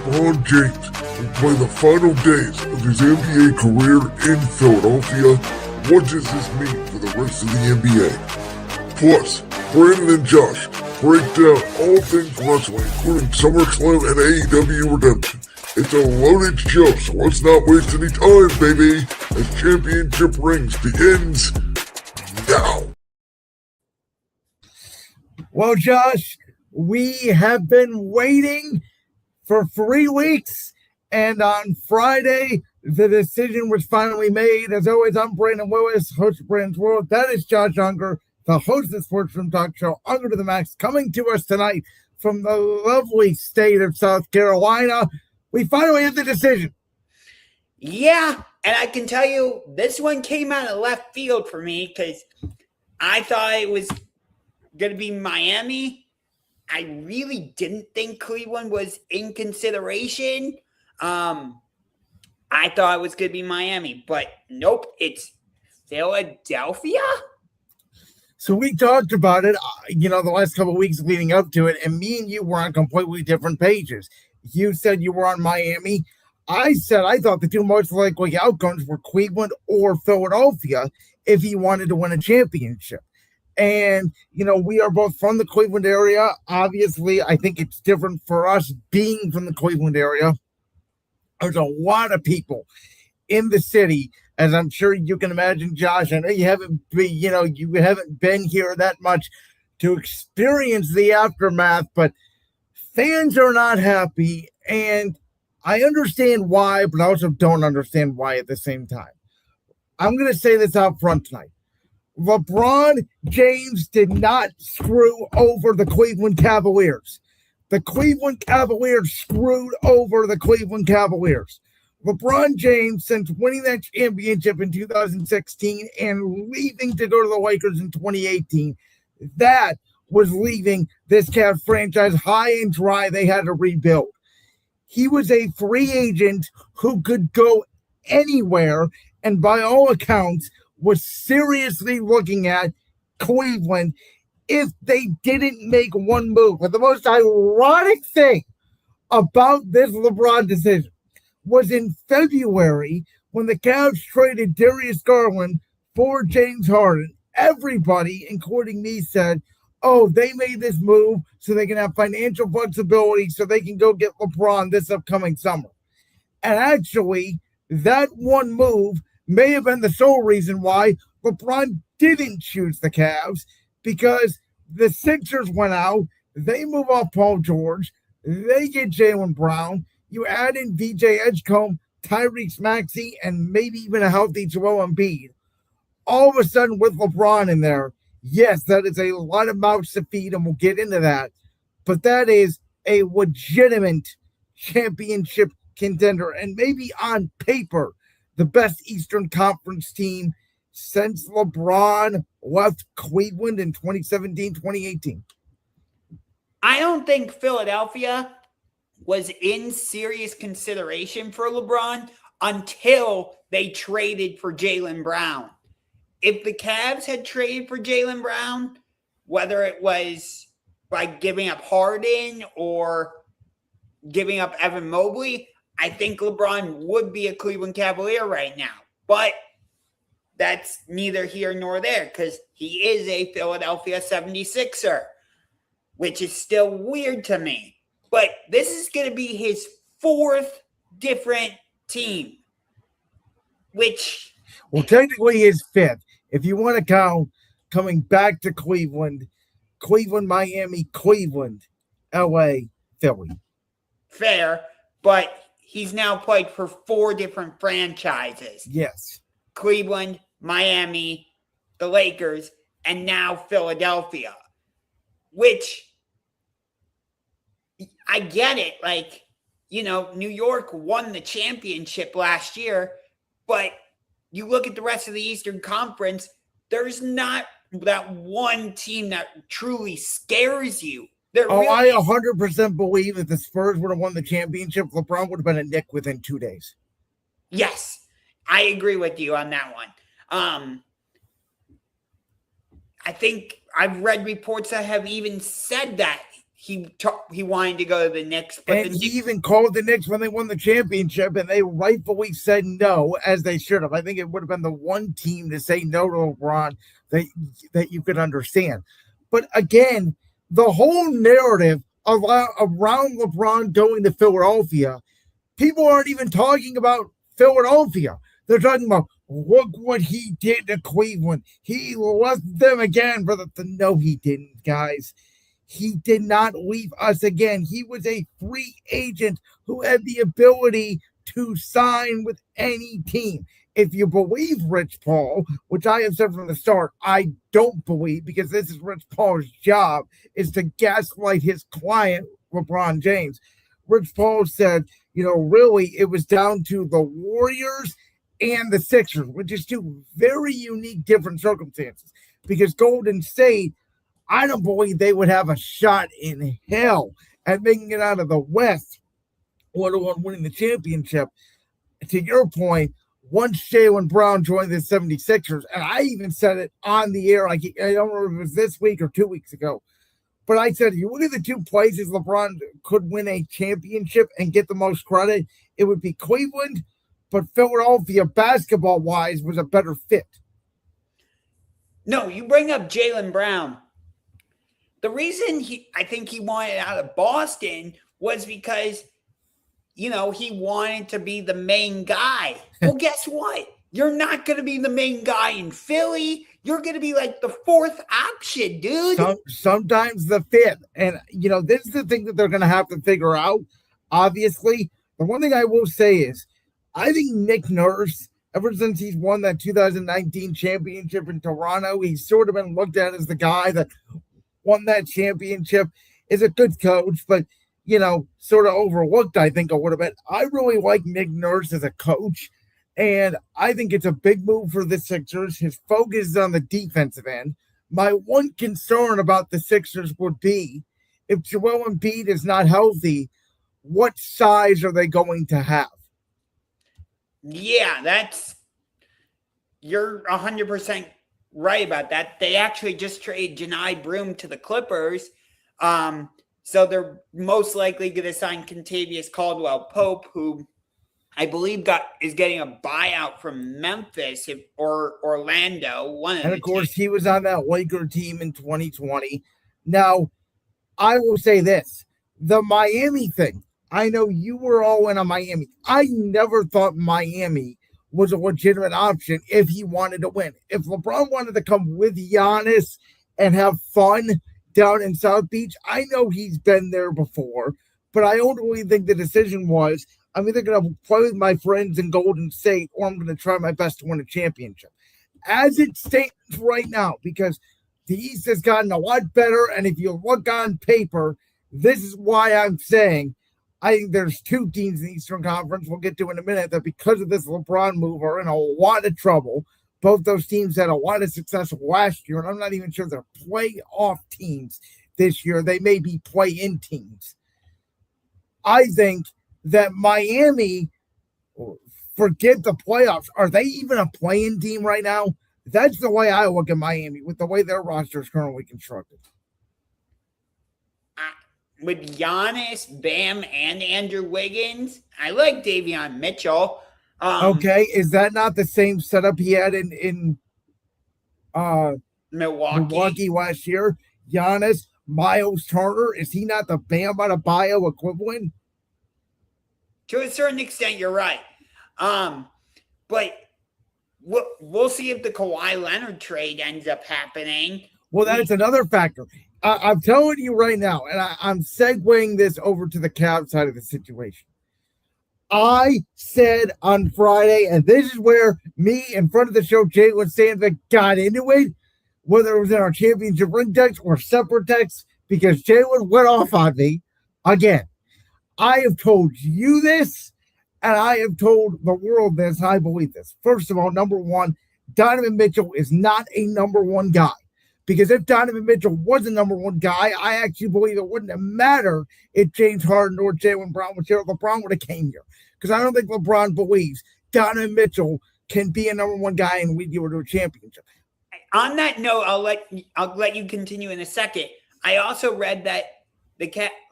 LeBron James will play the final days of his NBA career in Philadelphia. What does this mean for the rest of the NBA? Plus, Brandon and Josh break down all things wrestling, including SummerSlam and AEW Redemption. It's a loaded show, so let's not waste any time, baby, as Championship Rings begins now. Well, Josh, we have been waiting for 3 weeks, and on Friday, the decision was finally made. As always, I'm Brandon Lewis, host of Brandon's World. That is Josh Ungar, the host of the Sports Room Talk Show, Ungar to the Max, coming to us tonight from the lovely state of South Carolina. We finally have the decision. Yeah, and I can tell you, this one came out of left field for me because I thought it was going to be Miami. I really didn't think Cleveland was in consideration. I thought it was going to be Miami, but nope, it's Philadelphia. So we talked about it, the last couple of weeks leading up to it, and me and you were on completely different pages. You said you were on Miami. I said I thought the two most likely outcomes were Cleveland or Philadelphia if he wanted to win a championship. And, we are both from the Cleveland area. Obviously, I think it's different for us being from the Cleveland area. There's a lot of people in the city, as I'm sure you can imagine, Josh. I know you haven't been here that much to experience the aftermath, but fans are not happy, and I understand why, but I also don't understand why at the same time. I'm going to say this out front tonight. LeBron James did not screw over the Cleveland Cavaliers. The Cleveland Cavaliers screwed over the Cleveland Cavaliers. LeBron James, since winning that championship in 2016 and leaving to go to the Lakers in 2018, that was leaving this Cavs franchise high and dry. They had to rebuild. He was a free agent who could go anywhere, and by all accounts, was seriously looking at Cleveland if they didn't make one move. But the most ironic thing about this LeBron decision was in February when the Cavs traded Darius Garland for James Harden. Everybody, including me, said, oh, they made this move so they can have financial flexibility so they can go get LeBron this upcoming summer. And actually, that one move may have been the sole reason why LeBron didn't choose the Cavs, because the Sixers went out, they move off Paul George, they get Jaylen Brown, you add in VJ Edgecombe, Tyrese Maxey, and maybe even a healthy Joel Embiid. All of a sudden, with LeBron in there, yes, that is a lot of mouths to feed, and we'll get into that. But that is a legitimate championship contender, and maybe on paper, the best Eastern Conference team since LeBron left Cleveland in 2017, 2018. I don't think Philadelphia was in serious consideration for LeBron until they traded for Jaylen Brown. If the Cavs had traded for Jaylen Brown, whether it was by giving up Harden or giving up Evan Mobley, I think LeBron would be a Cleveland Cavalier right now. But that's neither here nor there because he is a Philadelphia 76er, which is still weird to me. But this is going to be his fourth different team, which... Well, technically his fifth. If you want to count coming back to Cleveland, Miami, Cleveland, LA, Philly. Fair, but he's now played for 4 different franchises. Yes. Cleveland, Miami, the Lakers, and now Philadelphia. Which, I get it. New York won the championship last year, but you look at the rest of the Eastern Conference, there's not that one team that truly scares you. I 100% believe if the Spurs would have won the championship, LeBron would have been a Knick within 2 days. Yes, I agree with you on that one. I think I've read reports that have even said that he wanted to go to the Knicks. But and he even called the Knicks when they won the championship, and they rightfully said no, as they should have. I think it would have been the one team to say no to LeBron that you could understand. But again, the whole narrative around LeBron going to Philadelphia, people aren't even talking about Philadelphia. They're talking about, look what he did to Cleveland. He left them again, brother. No, he didn't, guys. He did not leave us again. He was a free agent who had the ability to sign with any team. If you believe Rich Paul, which I have said from the start, I don't believe, because this is Rich Paul's job, is to gaslight his client, LeBron James. Rich Paul said, really it was down to the Warriors and the Sixers, which is two very unique, different circumstances. Because Golden State, I don't believe they would have a shot in hell at making it out of the West, let alone winning the championship. To your point, once Jaylen Brown joined the 76ers, and I even said it on the air, I don't remember if it was this week or 2 weeks ago, but I said, you look at the two places LeBron could win a championship and get the most credit, it would be Cleveland, but Philadelphia, basketball-wise, was a better fit. No, you bring up Jaylen Brown. The reason I think he wanted out of Boston was because, he wanted to be the main guy. Well, guess what? You're not going to be the main guy in Philly. You're going to be like the fourth option, dude. Sometimes the fifth. And, this is the thing that they're going to have to figure out, obviously. The one thing I will say is, I think Nick Nurse, ever since he's won that 2019 championship in Toronto, he's sort of been looked at as the guy that won that championship, is a good coach, but, sort of overlooked, I think, a little bit. I really like Nick Nurse as a coach, and I think it's a big move for the Sixers. His focus is on the defensive end. My one concern about the Sixers would be, if Joel Embiid is not healthy, what size are they going to have? Yeah, you're 100% right about that. They actually just traded Janai Broome to the Clippers. So they're most likely going to sign Kentavious Caldwell-Pope, who I believe is getting a buyout from Memphis or Orlando. And of course, he was on that Laker team in 2020. Now, I will say this. The Miami thing, I know you were all in on Miami. I never thought Miami was a legitimate option if he wanted to win. If LeBron wanted to come with Giannis and have fun down in South Beach, I know he's been there before, but I ultimately think the decision was, I'm either going to play with my friends in Golden State or I'm going to try my best to win a championship. As it stands right now, because the East has gotten a lot better, and if you look on paper, this is why I'm saying I think there's two teams in the Eastern Conference we'll get to in a minute that, because of this LeBron move, are in a lot of trouble. Both those teams had a lot of success last year, and I'm not even sure they're playoff teams this year. They may be play-in teams. I think that Miami, forget the playoffs. Are they even a play-in team right now? That's the way I look at Miami, with the way their roster is currently constructed. With Giannis, Bam, and Andrew Wiggins, I like Davion Mitchell. Okay, is that not the same setup he had in Milwaukee last year? Giannis, Miles Turner, is he not the Bam Adebayo equivalent? To a certain extent, you're right. But we'll see if the Kawhi Leonard trade ends up happening. Well, that's another factor. I'm telling you right now, and I'm segueing this over to the Cavs side of the situation. I said on Friday, and this is where me in front of the show, Jalen Sandvik, got into it, whether it was in our championship ring text or separate text, because Jalen went off on me again. I have told you this, and I have told the world this, and I believe this. First of all, number one, Donovan Mitchell is not a number one guy. Because if Donovan Mitchell was a number one guy, I actually believe it wouldn't have mattered if James Harden or Jaylen Brown was here. LeBron would have came here. Because I don't think LeBron believes Donovan Mitchell can be a number one guy and lead you to a championship. On that note, I'll let you continue in a second. I also read that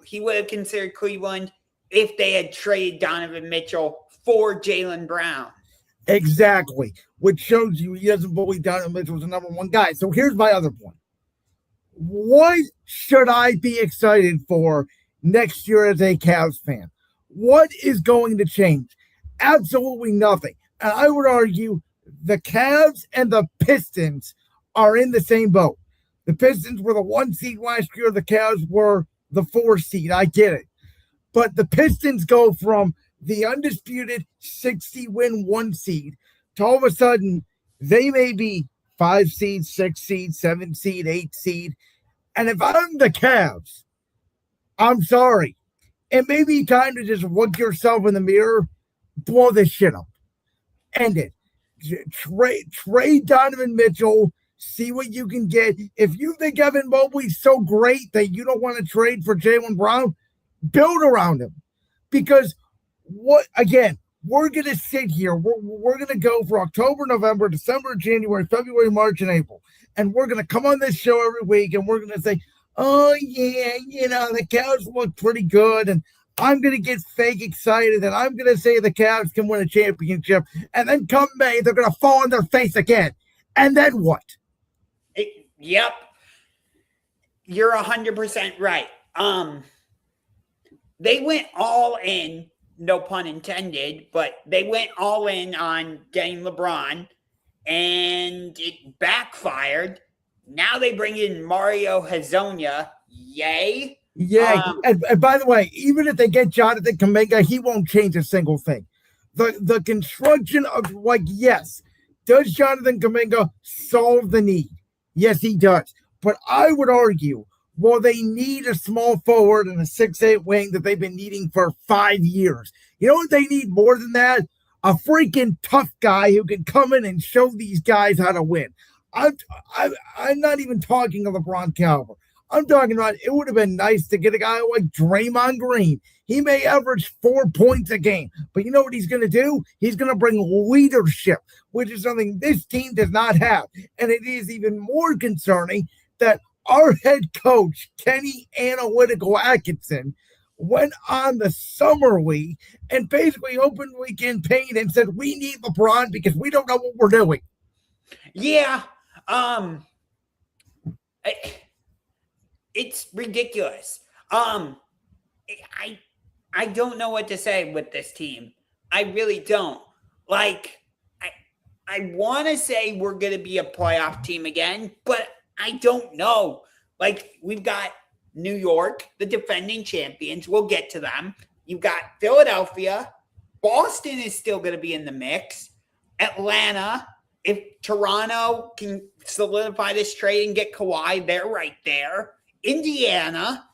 he would have considered Cleveland if they had traded Donovan Mitchell for Jaylen Brown. Exactly, which shows you he doesn't believe Donovan Mitchell was the number one guy. So here's my other point. What should I be excited for next year as a Cavs fan? What is going to change? Absolutely nothing. And I would argue the Cavs and the Pistons are in the same boat. The Pistons were the 1 seed last year. The Cavs were the 4 seed. I get it. But the Pistons go from the undisputed 60-win 1 seed to all of a sudden they may be 5 seed, 6 seed, 7 seed, 8 seed. And if I'm the Cavs, I'm sorry. It may be time to just look yourself in the mirror, blow this shit up. End it. Trade Donovan Mitchell. See what you can get. If you think Evan Mobley's so great that you don't want to trade for Jaylen Brown, build around him. Because we're going to sit here. We're going to go for October, November, December, January, February, March, and April. And we're going to come on this show every week and we're going to say, oh, yeah, the Cavs look pretty good. And I'm going to get fake excited and I'm going to say the Cavs can win a championship. And then come May, they're going to fall on their face again. And then what? Yep. You're 100% right. They went all in, no pun intended, but they went all in on getting LeBron and it backfired. Now they bring in Mario Hezonja. Yay. Yeah. And by the way, even if they get Jonathan Kuminga, he won't change a single thing. The construction of, yes, does Jonathan Kuminga solve the need? Yes, he does. But I would argue, well, they need a small forward and a 6'8" wing that they've been needing for 5 years. You know what they need more than that? A freaking tough guy who can come in and show these guys how to win. I'm not even talking of LeBron caliber. I'm talking about it would have been nice to get a guy like Draymond Green. He may average 4 points a game, but you know what he's going to do? He's going to bring leadership, which is something this team does not have. And it is even more concerning that our head coach, Kenny Analytical Atkinson, went on the summer league and basically openly campaigned and said, we need LeBron because we don't know what we're doing. Yeah. It's ridiculous. I don't know what to say with this team. I really don't. Like, I want to say we're going to be a playoff team again, but I don't know. Like, we've got New York, the defending champions. We'll get to them. You've got Philadelphia. Boston is still going to be in the mix. Atlanta. If Toronto can solidify this trade and get Kawhi, they're right there. Indiana.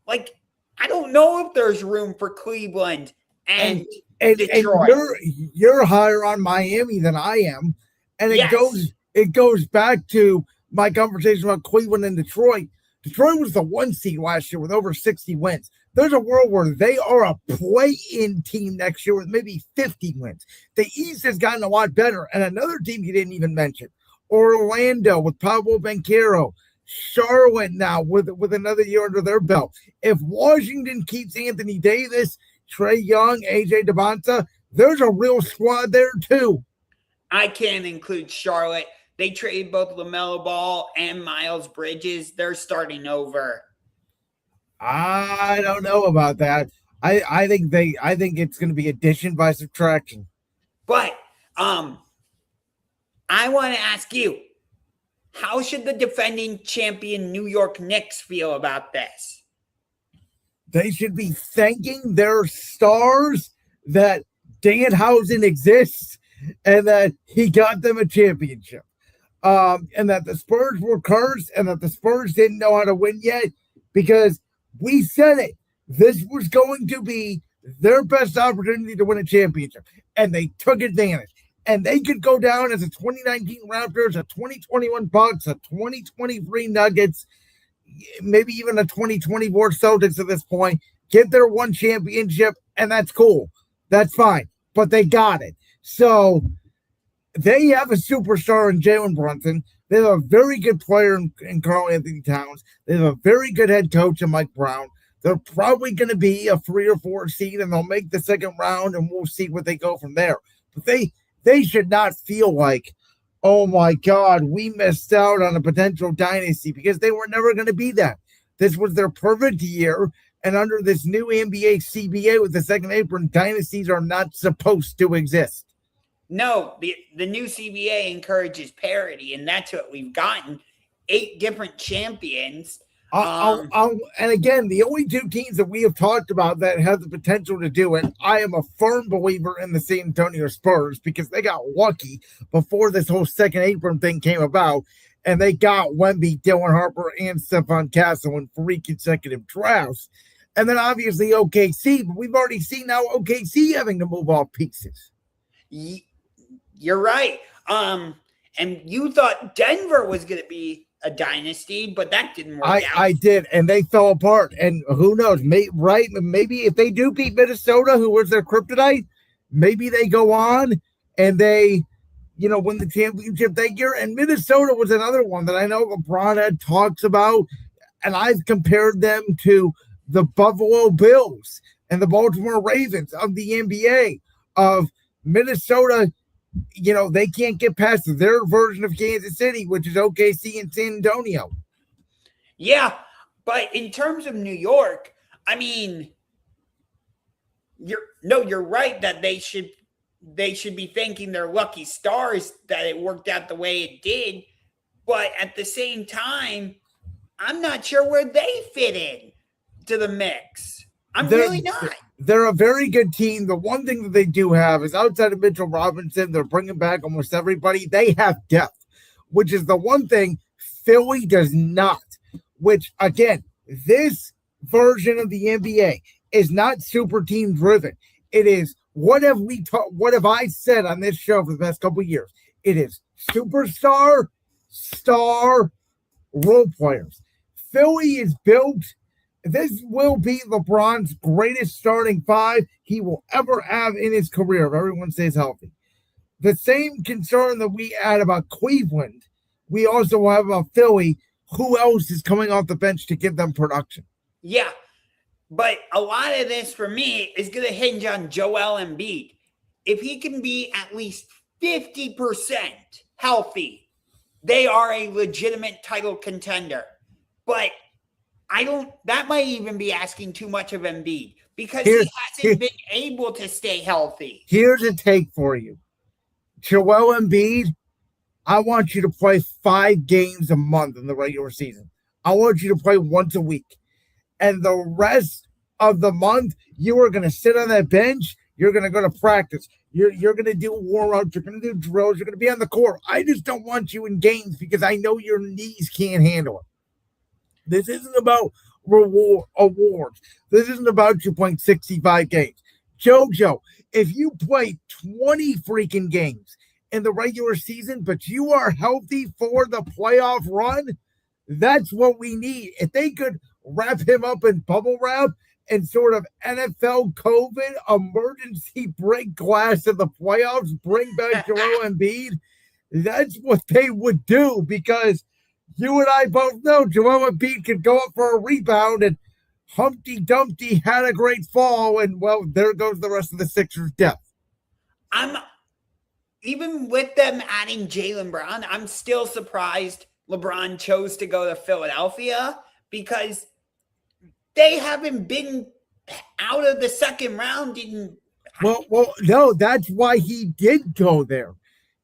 Like, I don't know if there's room for Cleveland and Detroit. And you're higher on Miami than I am. And it goes back to my conversation about Cleveland and Detroit. Detroit was the 1 seed last year with over 60 wins. There's a world where they are a play-in team next year with maybe 50 wins. The East has gotten a lot better. And another team you didn't even mention, Orlando with Pablo Banchero, Charlotte now with another year under their belt. If Washington keeps Anthony Davis, Trae Young, AJ Devonta, there's a real squad there too. I can't include Charlotte. They traded both LaMelo Ball and Miles Bridges. They're starting over. I don't know about that. I think it's going to be addition by subtraction. But I want to ask you, how should the defending champion New York Knicks feel about this? They should be thanking their stars that Danhausen exists and that he got them a championship. And that the Spurs were cursed and that the Spurs didn't know how to win yet because we said it. This was going to be their best opportunity to win a championship. And they took advantage. And they could go down as a 2019 Raptors, a 2021 Bucks, a 2023 Nuggets, maybe even a 2024 Celtics at this point, get their one championship, and that's cool. That's fine. But they got it. So they have a superstar in Jalen Brunson. They have a very good player in Karl Anthony Towns. They have a very good head coach in Mike Brown. They're probably going to be a 3 or 4 seed, and they'll make the second round, and we'll see where they go from there. But they should not feel like, oh my God, we missed out on a potential dynasty, because they were never going to be that. This was their perfect year, and under this new NBA CBA with the second apron, dynasties are not supposed to exist. No, the new CBA encourages parity, and that's what we've gotten. 8 different champions. And again, the only 2 teams that we have talked about that have the potential to do it, I am a firm believer in the San Antonio Spurs, because they got lucky before this whole second apron thing came about, and they got Wemby, Dylan Harper, and Stephon Castle in 3 consecutive drafts. And then obviously OKC, but we've already seen now OKC having to move off pieces. You're right. And you thought Denver was going to be a dynasty, but that didn't work out. I did, and they fell apart. And who knows? Maybe if they do beat Minnesota, who was their kryptonite, maybe they go on and they, win the championship that year. And Minnesota was another one that I know LeBron had talks about, and I've compared them to the Buffalo Bills and the Baltimore Ravens of the NBA. Of Minnesota, they can't get past their version of Kansas City, which is OKC and San Antonio. Yeah, but in terms of New York, I mean, you're right that they should be thanking their lucky stars that it worked out the way it did. But at the same time, I'm not sure where they fit in to the mix. I'm really not. They're a very good team. The one thing that they do have is, outside of Mitchell Robinson, they're bringing back almost everybody. They have depth, which is the one thing Philly does not. Which, again, this version of the NBA is not super team driven. It is, what have I said on this show for the past couple of years? It is superstar, star, role players. Philly is built. This will be LeBron's greatest starting 5 he will ever have in his career if everyone stays healthy. The same concern that we had about Cleveland, we also have about Philly. Who else is coming off the bench to give them production? Yeah, but a lot of this for me is going to hinge on Joel Embiid. If he can be at least 50% healthy, they are a legitimate title contender. But that might even be asking too much of Embiid, because he hasn't been able to stay healthy. Here's a take for you. Joel Embiid, I want you to play 5 games a month in the regular season. I want you to play once a week. And the rest of the month, you are going to sit on that bench. You're going to go to practice. You're going to do warm-ups. You're going to do drills. You're going to be on the court. I just don't want you in games, because I know your knees can't handle it. This isn't about awards. This isn't about you playing 65 games. JoJo, if you play 20 freaking games in the regular season, but you are healthy for the playoff run, that's what we need. If they could wrap him up in bubble wrap and sort of NFL COVID emergency break glass in the playoffs, bring back Joel Embiid, that's what they would do, because you and I both know Joel Embiid could go up for a rebound, and Humpty Dumpty had a great fall, and, well, there goes the rest of the Sixers' depth. Even with them adding Jaylen Brown, I'm still surprised LeBron chose to go to Philadelphia, because they haven't been out of the second round. Well, no, that's why he did go there,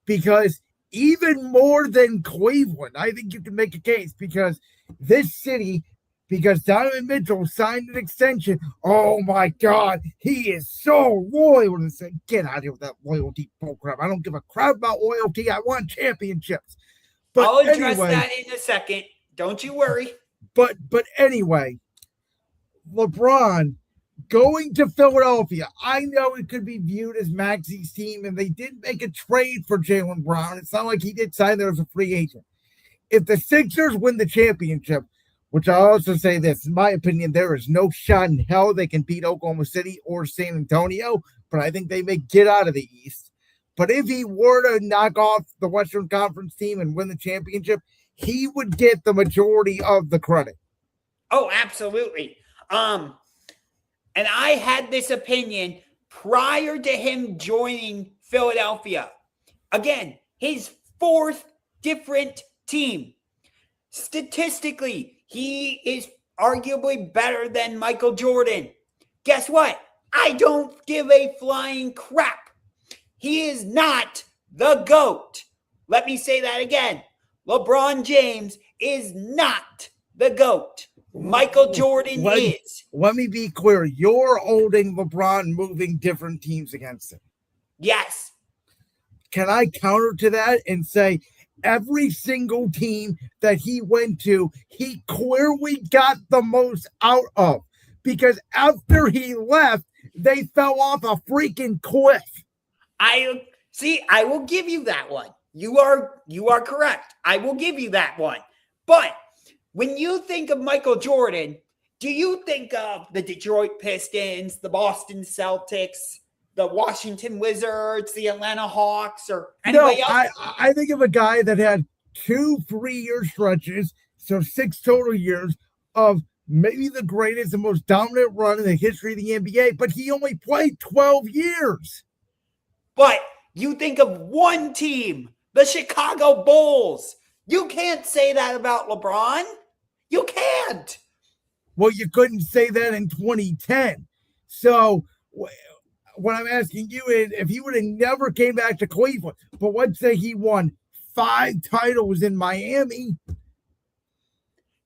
because even more than Cleveland, I think you can make a case, because this city, because Donovan Mitchell signed an extension. Oh my God, he is so loyal. And say, get out of here with that loyalty program. I don't give a crap about loyalty. I want championships. But I'll address that in a second. Don't you worry. But anyway, LeBron going to Philadelphia, I know it could be viewed as Maxi's team, and they did make a trade for Jaylen Brown. It's not like he did sign there as a free agent. If the Sixers win the championship, which I'll also say this, in my opinion, there is no shot in hell they can beat Oklahoma City or San Antonio, but I think they may get out of the East. But if he were to knock off the Western Conference team and win the championship, he would get the majority of the credit. Oh, absolutely. And I had this opinion prior to him joining Philadelphia. Again, his fourth different team. Statistically, he is arguably better than Michael Jordan. Guess what? I don't give a flying crap. He is not the GOAT. Let me say that again. LeBron James is not the GOAT. Michael Jordan is. Let me be clear. You're holding LeBron moving different teams against him. Yes. Can I counter to that and say every single team that he went to, he clearly got the most out of? Because after he left, they fell off a freaking cliff. I will give you that one. You are correct. I will give you that one. But when you think of Michael Jordan, do you think of the Detroit Pistons, the Boston Celtics, the Washington Wizards, the Atlanta Hawks, or anybody else? I think of a guy that had 2 3-year stretches, so 6 total years of maybe the greatest and most dominant run in the history of the NBA, but he only played 12 years. But you think of one team, the Chicago Bulls. You can't say that about LeBron. You can't. Well, you couldn't say that in 2010. So what I'm asking you is, if he would have never came back to Cleveland, but let's say he won 5 titles in Miami,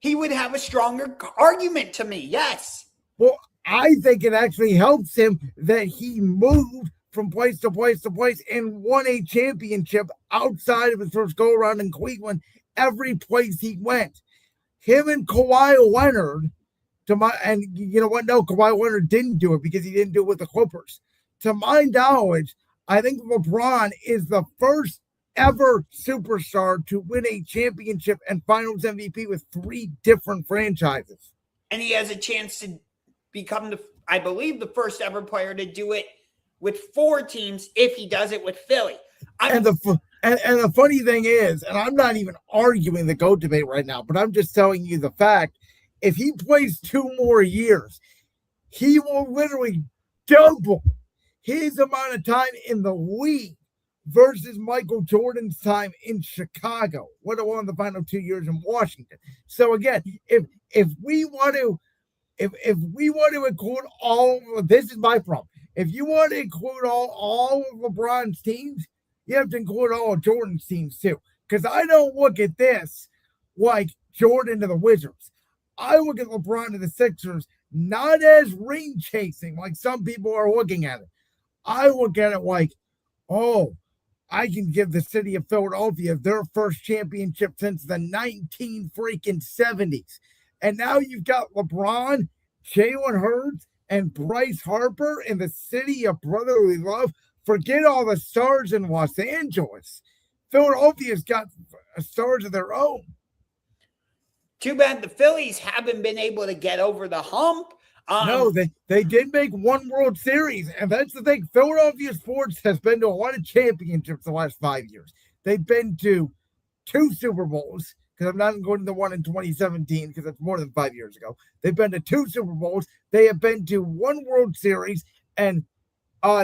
he would have a stronger argument to me, yes. Well, I think it actually helps him that he moved from place to place to place and won a championship outside of his first go-around in Cleveland every place he went. Him and Kawhi Leonard, and you know what? No, Kawhi Leonard didn't do it because he didn't do it with the Clippers. To my knowledge, I think LeBron is the first ever superstar to win a championship and finals MVP with 3 different franchises. And he has a chance to become, I believe, the first ever player to do it with 4 teams if he does it with Philly. And the funny thing is, and I'm not even arguing the GOAT debate right now, but I'm just telling you the fact, if he plays 2 more years, he will literally double his amount of time in the league versus Michael Jordan's time in Chicago, let alone the final 2 years in Washington. So again, if we want to include all, this is my problem. If you want to include all of LeBron's teams, you have to include all of Jordan's teams too. Because I don't look at this like Jordan to the Wizards. I look at LeBron to the Sixers not as ring chasing like some people are looking at it. I look at it like, oh, I can give the city of Philadelphia their first championship since the 1970s. And now you've got LeBron, Jalen Hurts, and Bryce Harper in the city of brotherly love. Forget all the stars in Los Angeles. Philadelphia's got stars of their own. Too bad the Phillies haven't been able to get over the hump. No, they did make 1 World Series, and that's the thing. Philadelphia sports has been to a lot of championships the last 5 years. They've been to 2 Super Bowls, because I'm not going to the one in 2017, because that's more than 5 years ago. They've been to 2 Super Bowls. They have been to 1 World Series, and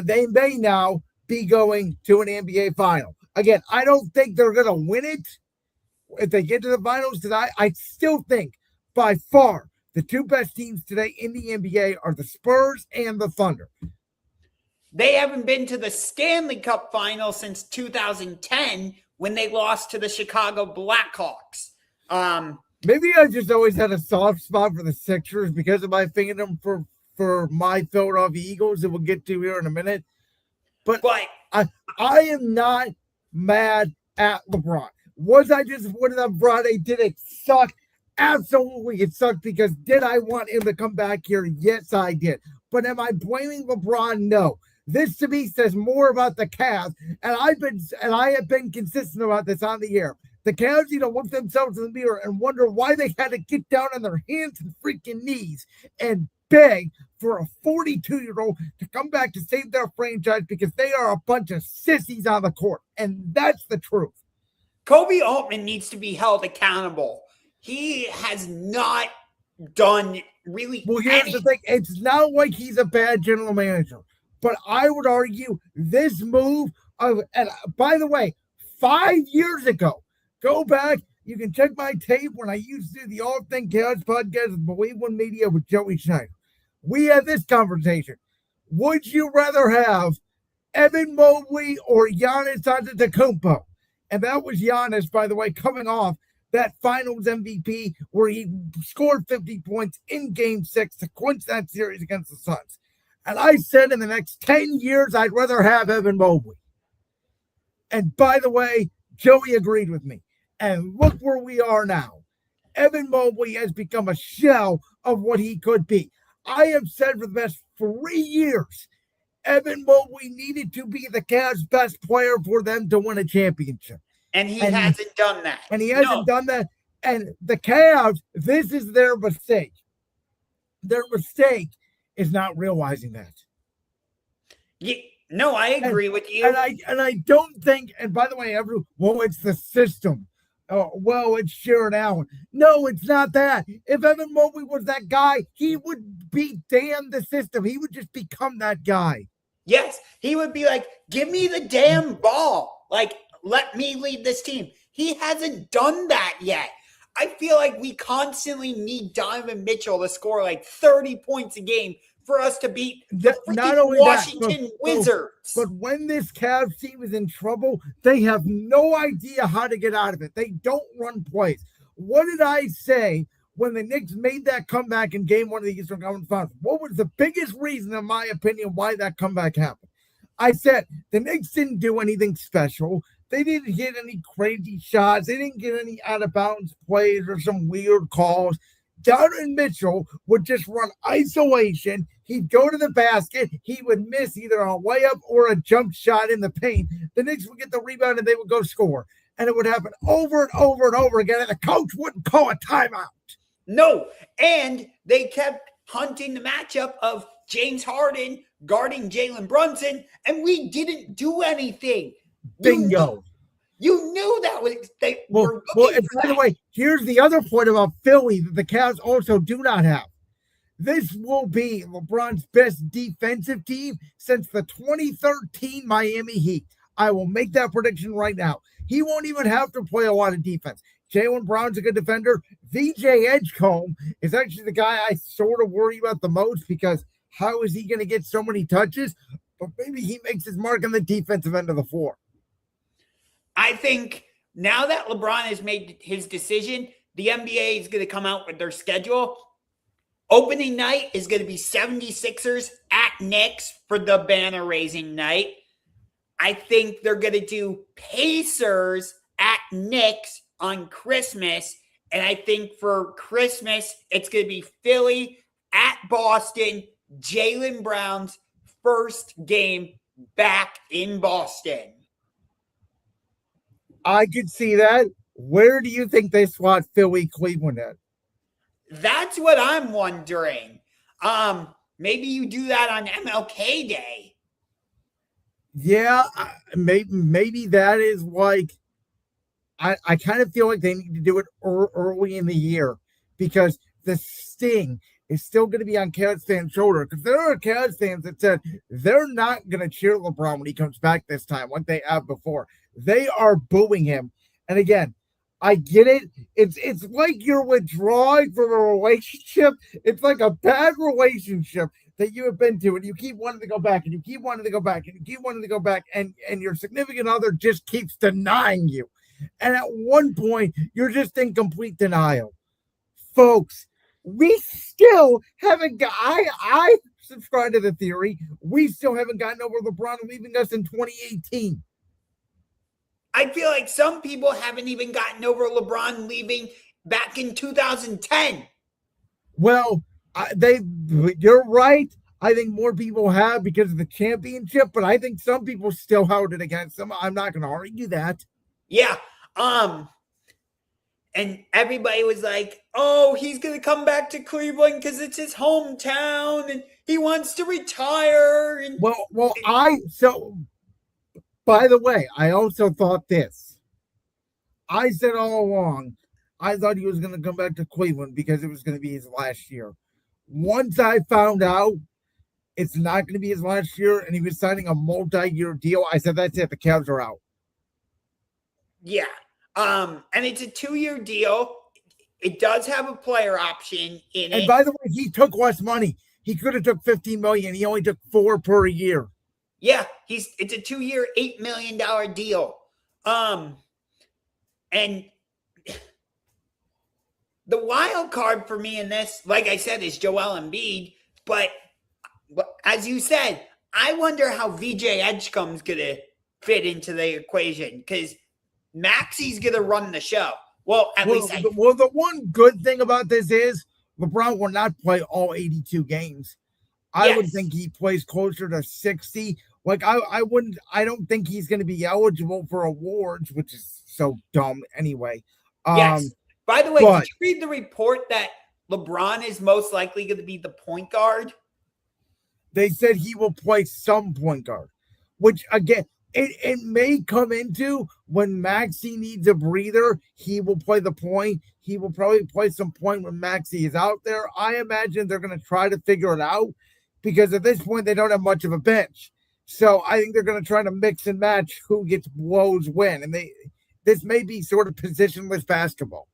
they may now be going to an NBA final. Again, I don't think they're going to win it if they get to the finals, because I still think by far the 2 best teams today in the NBA are the Spurs and the Thunder. They haven't been to the Stanley Cup final since 2010 when they lost to the Chicago Blackhawks. Maybe I just always had a soft spot for the Sixers because of my fandom for my Philadelphia Eagles that we'll get to here in a minute. But I am not mad at LeBron. Was I disappointed that Friday? Did it suck? Absolutely, it sucked, because did I want him to come back here? Yes, I did. But am I blaming LeBron? No. This to me says more about the Cavs, and I have been consistent about this on the air. The Cavs need to look themselves in the mirror and wonder why they had to get down on their hands and freaking knees and beg for a 42-year-old to come back to save their franchise, because they are a bunch of sissies on the court, and that's the truth. Kobe Altman needs to be held accountable. He has not done really Well, here's the thing. It's not like he's a bad general manager, but I would argue this move and by the way, 5 years ago, go back, you can check my tape when I used to do the All Thing Chaos podcast with Believe One Media with Joey Schneider. We had this conversation. Would you rather have Evan Mobley or Giannis Antetokounmpo? And that was Giannis, by the way, coming off that finals MVP where he scored 50 points in game 6 to clinch that series against the Suns. And I said in the next 10 years, I'd rather have Evan Mobley. And by the way, Joey agreed with me. And look where we are now. Evan Mobley has become a shell of what he could be. I have said for the past 3 years, Evan Mobley needed to be the Cavs' best player for them to win a championship. And he hasn't done that. And he hasn't done that. And the Cavs, this is their mistake. Their mistake is not realizing that. Yeah, no, I agree with you. And I don't think, and by the way, it's the system. Oh, well, it's Sharon Allen. No, it's not that. If Evan Mobley was that guy, he would be damn the system. He would just become that guy. Yes, he would be like, give me the damn ball. Like, let me lead this team. He hasn't done that yet. I feel like we constantly need Donovan Mitchell to score like 30 points a game for us to beat the Washington Wizards. But when this Cavs team is in trouble, they have no idea how to get out of it. They don't run plays. What did I say when the Knicks made that comeback in game 1 of the Eastern Conference Finals? What was the biggest reason, in my opinion, why that comeback happened? I said the Knicks didn't do anything special. They didn't hit any crazy shots. They didn't get any out-of-bounds plays or some weird calls. Donovan Mitchell would just run isolation. He'd go to the basket. He would miss either a layup or a jump shot in the paint. The Knicks would get the rebound and they would go score. And it would happen over and over and over again. And the coach wouldn't call a timeout. No. And they kept hunting the matchup of James Harden guarding Jalen Brunson. And we didn't do anything. Bingo. You knew that was they were and by the way, here's the other point about Philly that the Cavs also do not have. This will be LeBron's best defensive team since the 2013 Miami Heat. I will make that prediction right now. He won't even have to play a lot of defense. Jaylen Brown's a good defender. VJ Edgecombe is actually the guy I sort of worry about the most because how is he going to get so many touches? But maybe he makes his mark on the defensive end of the floor. I think now that LeBron has made his decision, the NBA is going to come out with their schedule. Opening night is going to be 76ers at Knicks for the banner raising night. I think they're going to do Pacers at Knicks on Christmas. And I think for Christmas, it's going to be Philly at Boston, Jaylen Brown's first game back in Boston. I could see that. Where do you think they slot Philly, Cleveland at? That's what I'm wondering. Maybe you do that on MLK Day. Yeah, maybe that is like, I kind of feel like they need to do it early in the year because the sting is still going to be on Cavs fans' shoulder because there are Cavs fans that said they're not going to cheer LeBron when he comes back this time like they have before. They are booing him. And again, I get it. It's like you're withdrawing from a relationship. It's like a bad relationship that you have been to, and you keep wanting to go back, and you keep wanting to go back, and you keep wanting to go back, and your significant other just keeps denying you. And at one point, you're just in complete denial. Folks, we still haven't got, I subscribe to the theory, we still haven't gotten over LeBron leaving us in 2018. I feel like some people haven't even gotten over LeBron leaving back in 2010. Well, you're right. I think more people have because of the championship, but I think some people still held it against them. I'm not going to argue that. Yeah. And everybody was like, oh, he's going to come back to Cleveland because it's his hometown and he wants to retire. And by the way, I also thought this. I said all along, I thought he was going to come back to Cleveland because it was going to be his last year. Once I found out it's not going to be his last year and he was signing a multi-year deal, I said, that's it. The Cavs are out. Yeah. And it's a 2-year deal. It does have a player option in it. And by the way, he took less money. He could have took $15 million. He only took $4 per year. Yeah, it's a 2-year, $8 million deal. And the wild card for me in this, like I said, is Joel Embiid. But as you said, I wonder how VJ Edgecombe's going to fit into the equation because Maxi's going to run the show. Well, at least the one good thing about this is LeBron will not play all 82 games. I would think he plays closer to 60. Like I don't think he's going to be eligible for awards, which is so dumb anyway. Yes. By the way, did you read the report that LeBron is most likely going to be the point guard? They said he will play some point guard, which again, it may come into when Maxey needs a breather. He will play the point. He will probably play some point when Maxey is out there. I imagine they're going to try to figure it out because at this point they don't have much of a bench. So I think they're going to try to mix and match who gets blows when. And this may be sort of positionless basketball.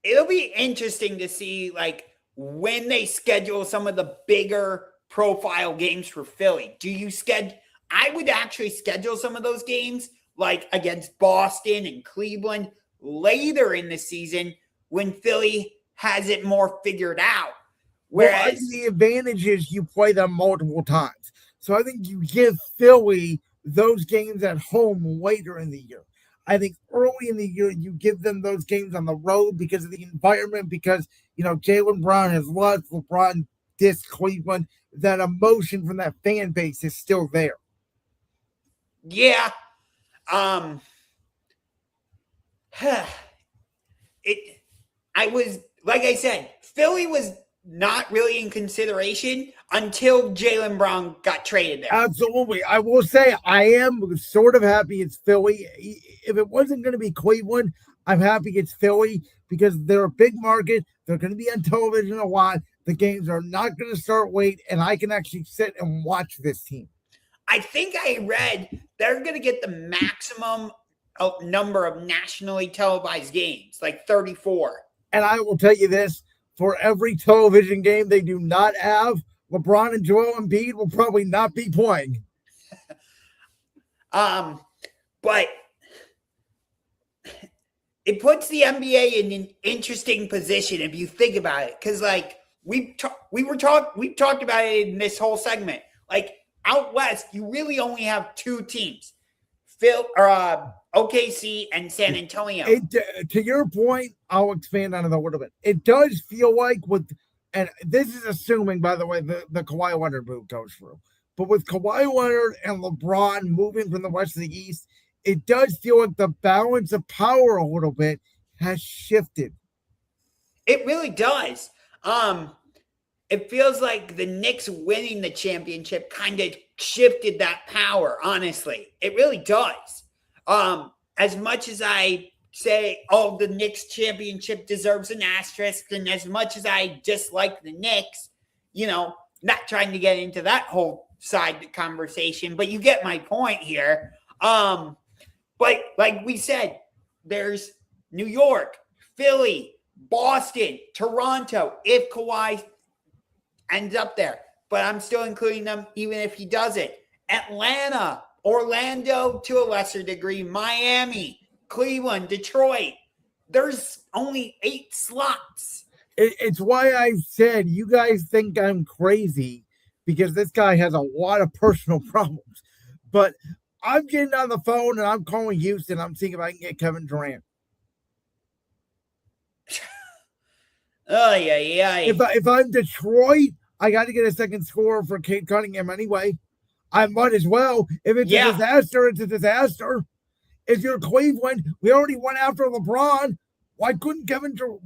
It'll be interesting to see like when they schedule some of the bigger profile games for Philly. I would actually schedule some of those games like against Boston and Cleveland later in the season when Philly has it more figured out. Whereas the advantage is you play them multiple times. So I think you give Philly those games at home later in the year. I think early in the year, you give them those games on the road because of the environment, because, Jaylen Brown has left, LeBron dissed Cleveland. That emotion from that fan base is still there. Yeah. Like I said, Philly was not really in consideration until Jaylen Brown got traded there. Absolutely. I will say I am sort of happy it's Philly. If it wasn't going to be Cleveland, I'm happy it's Philly because they're a big market. They're going to be on television a lot. The games are not going to start late, and I can actually sit and watch this team. I think I read they're going to get the maximum number of nationally televised games, like 34. And I will tell you this, for every television game they do not have, LeBron and Joel Embiid will probably not be playing. But it puts the NBA in an interesting position if you think about it. Because, like, we've talked about it in this whole segment. Like, out west, you really only have two teams, OKC and San Antonio. To your point, I'll expand on it a little bit. It does feel like and this is assuming, by the way, the Kawhi Leonard move goes through. But with Kawhi Leonard and LeBron moving from the west to the east, it does feel like the balance of power a little bit has shifted. It really does. It feels like the Knicks winning the championship kind of shifted that power, honestly. It really does. As much as I say, the Knicks championship deserves an asterisk, and as much as I dislike the Knicks, not trying to get into that whole side of the conversation, but you get my point here. But like we said, there's New York, Philly, Boston, Toronto, if Kawhi ends up there. But I'm still including them even if he doesn't. Atlanta, Orlando to a lesser degree, Miami, Cleveland, Detroit. There's only 8 slots. It's why I said you guys think I'm crazy because this guy has a lot of personal problems. But I'm getting on the phone and I'm calling Houston. I'm seeing if I can get Kevin Durant. Oh, yeah. If I'm Detroit, I got to get a second scorer for Kate Cunningham anyway. I might as well. If it's a disaster, it's a disaster. If you're Cleveland, we already went after LeBron. Why couldn't Kevin Durant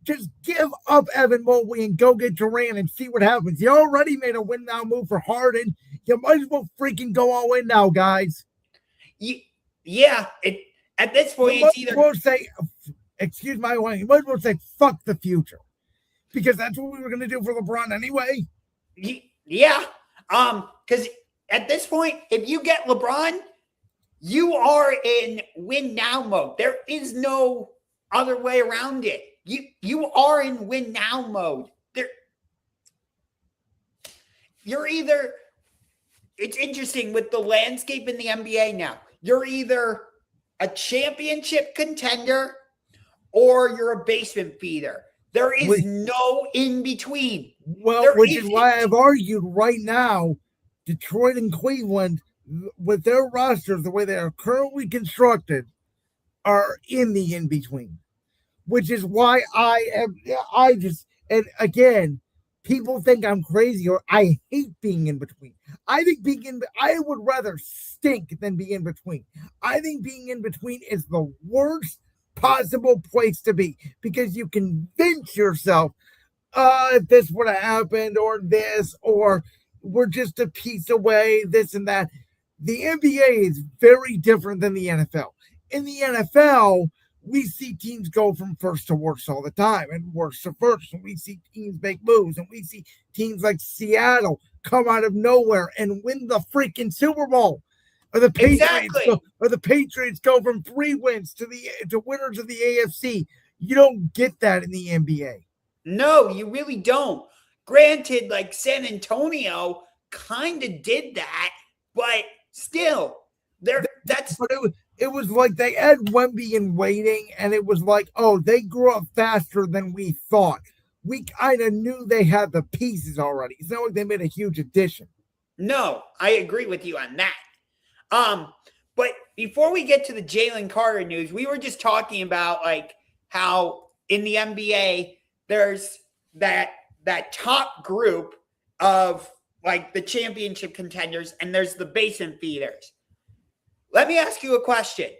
just give up Evan Mobley and go get Durant and see what happens? You already made a win now move for Harden. You might as well freaking go all in now, guys. Yeah. At this point, you it's either might say, excuse my language, you might as well say fuck the future. Because that's what we were going to do for LeBron anyway. Yeah. Because at this point, if you get LeBron, you are in win now mode. There is no other way around it. You are in win now mode. You're either, it's interesting with the landscape in the NBA now. You're either a championship contender or you're a basement feeder. There is no in between. Well, which is why I've argued right now, Detroit and Cleveland, with their rosters, the way they are currently constructed, are in the in between. Which is why and again, people think I'm crazy or I hate being in between. I would rather stink than be in between. I think being in between is the worst possible place to be because you convince yourself, if this would have happened or this, or we're just a piece away, this and that. The NBA is very different than the NFL. In the NFL, we see teams go from first to worst all the time and worst to first. And we see teams make moves and we see teams like Seattle come out of nowhere and win the freaking Super Bowl. Or the Patriots go from 3 wins to winners of the AFC. You don't get that in the NBA. No, you really don't. Granted, like San Antonio kind of did that, but still, it was like they had Wemby in waiting, and it was like, oh, they grew up faster than we thought. We kind of knew they had the pieces already. It's not like they made a huge addition. No, I agree with you on that. But before we get to the Jalen Carter news, we were just talking about like how in the NBA there's that top group of like the championship contenders, and there's the basement feeders. Let me ask you a question.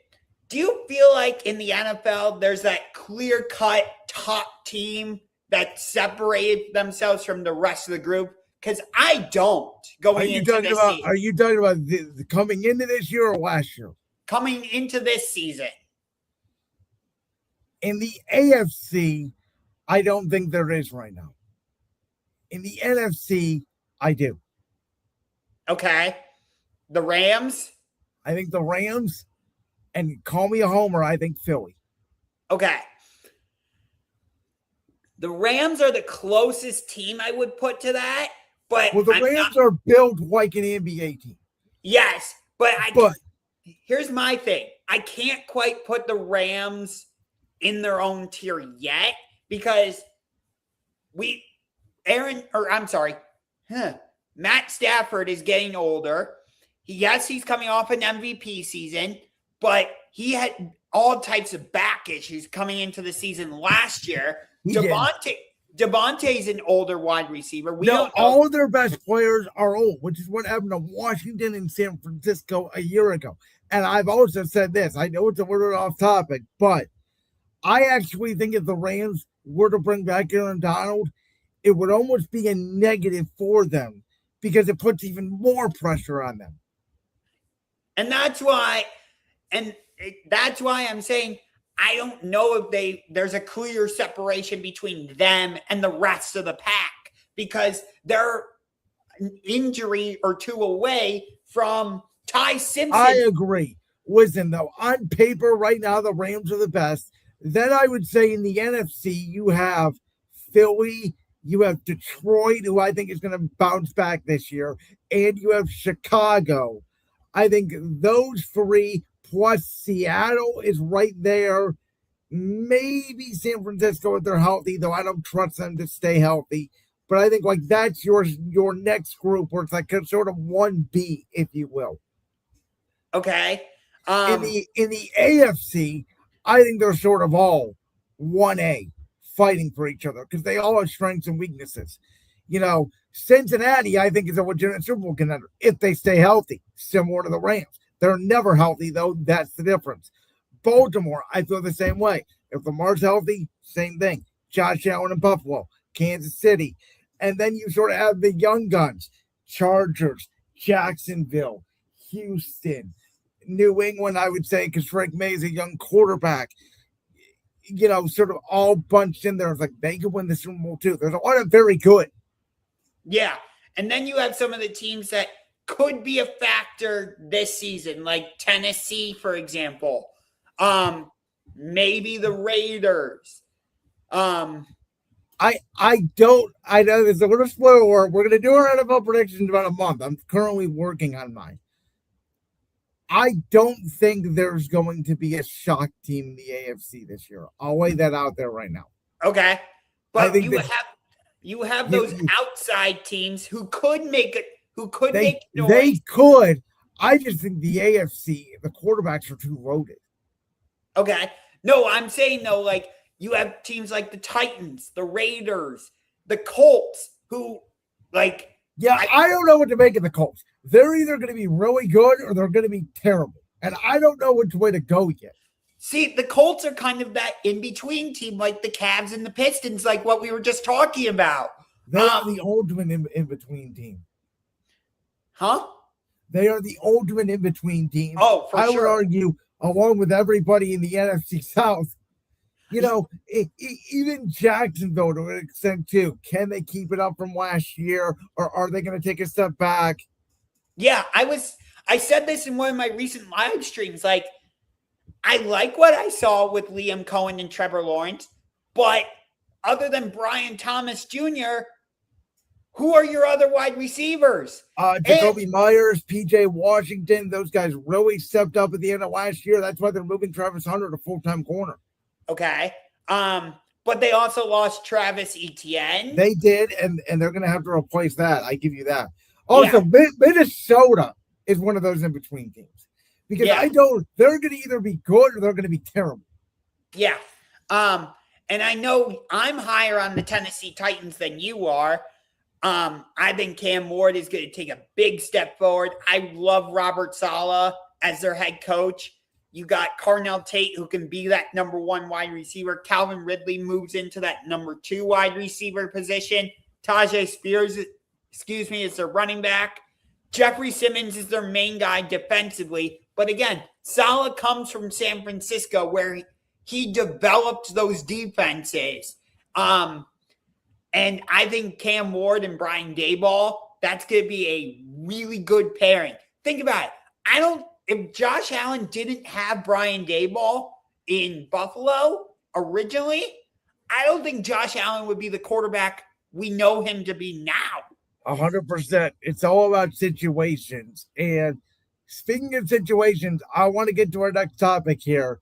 Do you feel like in the NFL, there's that clear-cut top team that separated themselves from the rest of the group? Because I don't going into this season. Are you talking about the coming into this year or last year? Coming into this season. In the AFC, I don't think there is right now. In the NFC, I do. Okay. The Rams? I think the Rams, and call me a homer, I think Philly. Okay. The Rams are the closest team I would put to that, but the Rams are built like an NBA team. Yes, but here's my thing. I can't quite put the Rams in their own tier yet because Matt Stafford is getting older. Yes, he's coming off an MVP season, but he had all types of back issues coming into the season last year. Devontae's an older wide receiver. All of their best players are old, which is what happened to Washington and San Francisco a year ago. And I've also said this. I know it's a little off topic, but I actually think if the Rams were to bring back Aaron Donald, it would almost be a negative for them because it puts even more pressure on them. And that's why I'm saying I don't know if there's a clear separation between them and the rest of the pack because they're an injury or two away from Ty Simpson. I agree. Listen, though, on paper right now, the Rams are the best. Then I would say in the NFC, you have Philly, you have Detroit, who I think is going to bounce back this year, and you have Chicago. I think those three plus Seattle is right there. Maybe San Francisco if they're healthy, though I don't trust them to stay healthy. But I think like that's your next group where it's like sort of 1B, if you will. Okay. In the AFC, I think they're sort of all 1A fighting for each other because they all have strengths and weaknesses. You know, Cincinnati, I think, is a legitimate Super Bowl contender if they stay healthy, similar to the Rams. They're never healthy, though. That's the difference. Baltimore, I feel the same way. If Lamar's healthy, same thing. Josh Allen in Buffalo, Kansas City. And then you sort of have the young guns, Chargers, Jacksonville, Houston, New England, I would say, because Frank May is a young quarterback, sort of all bunched in there. It's like they could win the Super Bowl too. There's a lot of very good. Yeah. And then you have some of the teams that could be a factor this season, like Tennessee, for example. Maybe the Raiders. I know there's a little spoiler. We're going to do our NFL predictions in about a month. I'm currently working on mine. I don't think there's going to be a shock team in the AFC this year. I'll lay that out there right now. Okay. But you have those outside teams who could make it, make noise. They could. I just think the AFC, the quarterbacks are too loaded. Okay. No, I'm saying though, like you have teams like the Titans, the Raiders, the Colts, who like. Yeah, I don't know what to make of the Colts. They're either going to be really good or they're going to be terrible. And I don't know which way to go yet. See, the Colts are kind of that in-between team, like the Cavs and the Pistons, like what we were just talking about. They are the ultimate in-between team. Huh? They are the ultimate in-between team. Oh, for sure. I would argue, along with everybody in the NFC South, even Jacksonville to an extent too. Can they keep it up from last year, or are they going to take a step back? Yeah, I said this in one of my recent live streams. Like, I like what I saw with Liam Cohen and Trevor Lawrence, but other than Brian Thomas Jr., who are your other wide receivers? Jacoby Myers, PJ Washington, those guys really stepped up at the end of last year. That's why they're moving Travis Hunter to full-time corner. Okay. But they also lost Travis Etienne. They did, and they're going to have to replace that. I give you that. Also, yeah. Minnesota is one of those in-between teams. Because they're going to either be good or they're going to be terrible. Yeah. And I know I'm higher on the Tennessee Titans than you are. I think Cam Ward is going to take a big step forward. I love Robert Saleh as their head coach. You got Carnell Tate, who can be that number one wide receiver. Calvin Ridley moves into that number two wide receiver position. Tajay Spears, is their running back. Jeffrey Simmons is their main guy defensively. But again, Saleh comes from San Francisco where he developed those defenses. And I think Cam Ward and Brian Daboll, that's going to be a really good pairing. Think about it. If Josh Allen didn't have Brian Daboll in Buffalo originally, I don't think Josh Allen would be the quarterback we know him to be now. 100%. It's all about situations. And speaking of situations, I want to get to our next topic here.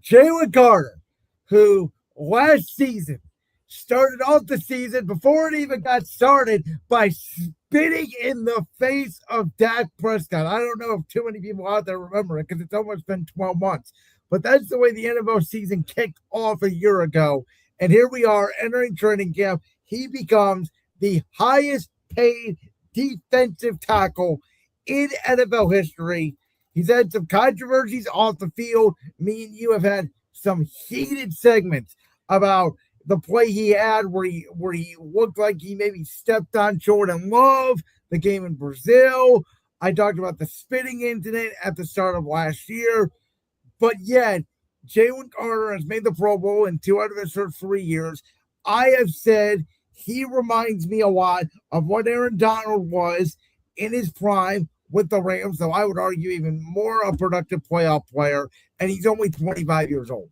Jalen Carter, who last season started off the season before it even got started by spitting in the face of Dak Prescott. I don't know if too many people out there remember it because it's almost been 12 months. But that's the way the NFL season kicked off a year ago. And here we are entering training camp. He becomes the highest paid defensive tackle in NFL history. He's had some controversies off the field. Me and you have had some heated segments about the play he had where he looked like he maybe stepped on Jordan Love, the game in Brazil. I talked about the spitting incident at the start of last year. But yet, Jalen Carter has made the Pro Bowl in 2 out of his first 3 years. I have said he reminds me a lot of what Aaron Donald was in his prime with the Rams, though I would argue even more a productive playoff player, and he's only 25 years old.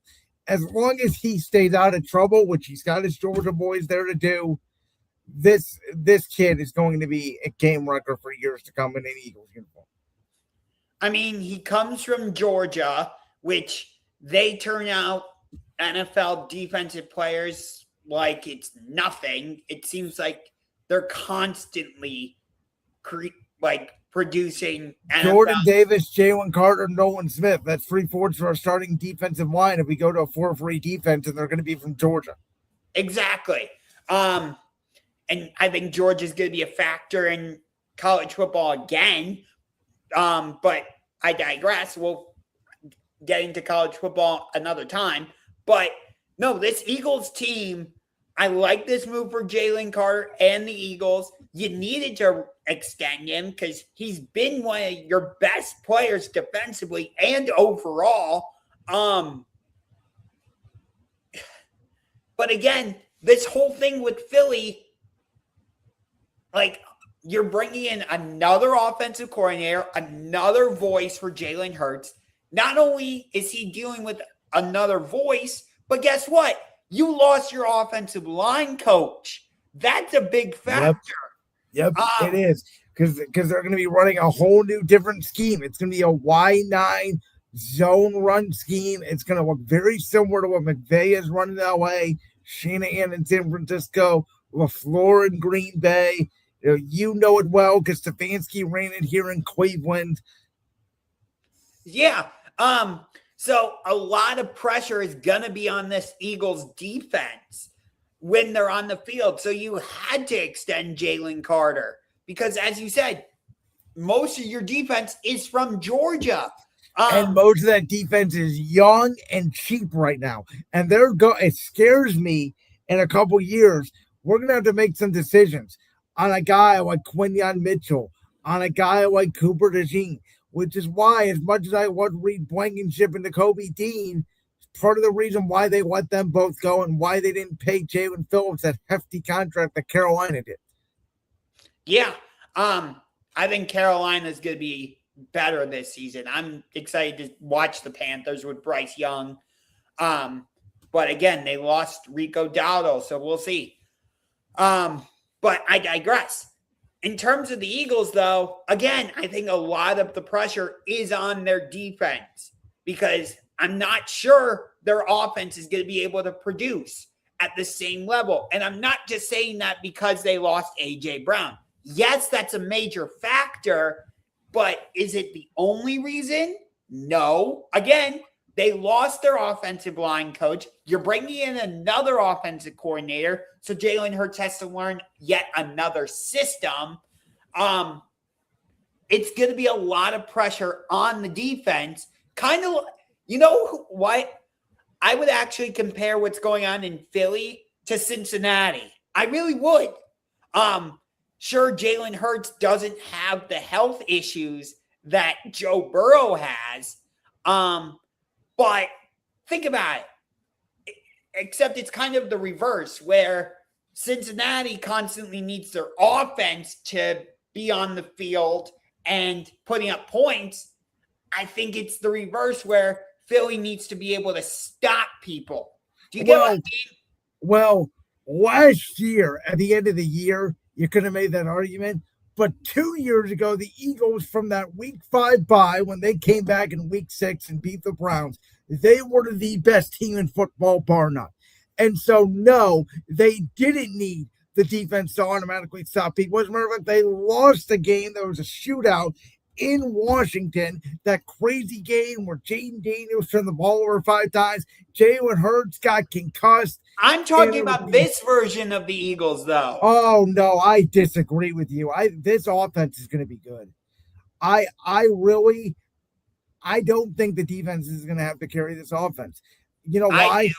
As long as he stays out of trouble, which he's got his Georgia boys there to do, this kid is going to be a game wrecker for years to come in an Eagles uniform. I mean, he comes from Georgia, which they turn out NFL defensive players like it's nothing. It seems like they're constantly producing NFL. Jordan Davis, Jalen Carter, Nolan Smith. That's 3 forwards for our starting defensive line if we go to a 4-3 defense, and they're going to be from Georgia. Exactly. And I think Georgia's going to be a factor in college football again. But I digress. We'll get into college football another time. But no, this Eagles team, I like this move for Jalen Carter and the Eagles. You needed to extend him because he's been one of your best players defensively and overall. But again, this whole thing with Philly, like, you're bringing in another offensive coordinator, another voice for Jalen Hurts. Not only is he dealing with another voice, but guess what? You lost your offensive line coach. That's a big factor. Yep, it is. Because they're going to be running a whole new different scheme. It's going to be a Y9 zone run scheme. It's going to look very similar to what McVay is running in LA, Shanahan in San Francisco, LaFleur in Green Bay. You know it well because Stefanski ran it here in Cleveland. Yeah. So a lot of pressure is going to be on this Eagles defense when they're on the field. So you had to extend Jalen Carter because, as you said, most of your defense is from Georgia. And most of that defense is young and cheap right now. And it scares me in a couple years. We're going to have to make some decisions on a guy like Quinyon Mitchell, on a guy like Cooper DeJean, which is why, as much as I want Reed Blankenship and Kobe Dean, part of the reason why they let them both go and why they didn't pay Jalen Phillips that hefty contract that Carolina did. Yeah. I think Carolina's going to be better this season. I'm excited to watch the Panthers with Bryce Young. But again, they lost Rico Dowdle, so we'll see. But I digress. In terms of the Eagles, though, again, I think a lot of the pressure is on their defense because I'm not sure their offense is going to be able to produce at the same level. And I'm not just saying that because they lost A.J. Brown. Yes, that's a major factor, but is it the only reason? No. Again, they lost their offensive line coach. You're bringing in another offensive coordinator, so Jalen Hurts has to learn yet another system. It's going to be a lot of pressure on the defense. Kind of, you know what? I would actually compare what's going on in Philly to Cincinnati. I really would. Sure, Jalen Hurts doesn't have the health issues that Joe Burrow has. But think about it. Except it's kind of the reverse where Cincinnati constantly needs their offense to be on the field and putting up points. I think it's the reverse where Philly needs to be able to stop people. Do you get what I mean? Well, last year, at the end of the year, you could have made that argument. But 2 years ago, the Eagles, from that week 5 bye, when they came back in week 6 and beat the Browns, they were the best team in football, bar none. And so, no, they didn't need the defense to automatically stop people. As a matter of fact, they lost the game. There was a shootout in Washington, that crazy game where Jaden Daniels turned the ball over 5 times. Jalen Hurts got concussed. I'm talking about this version of the Eagles, though. Oh, no, I disagree with you. This offense is going to be good. I don't think the defense is going to have to carry this offense. You know why?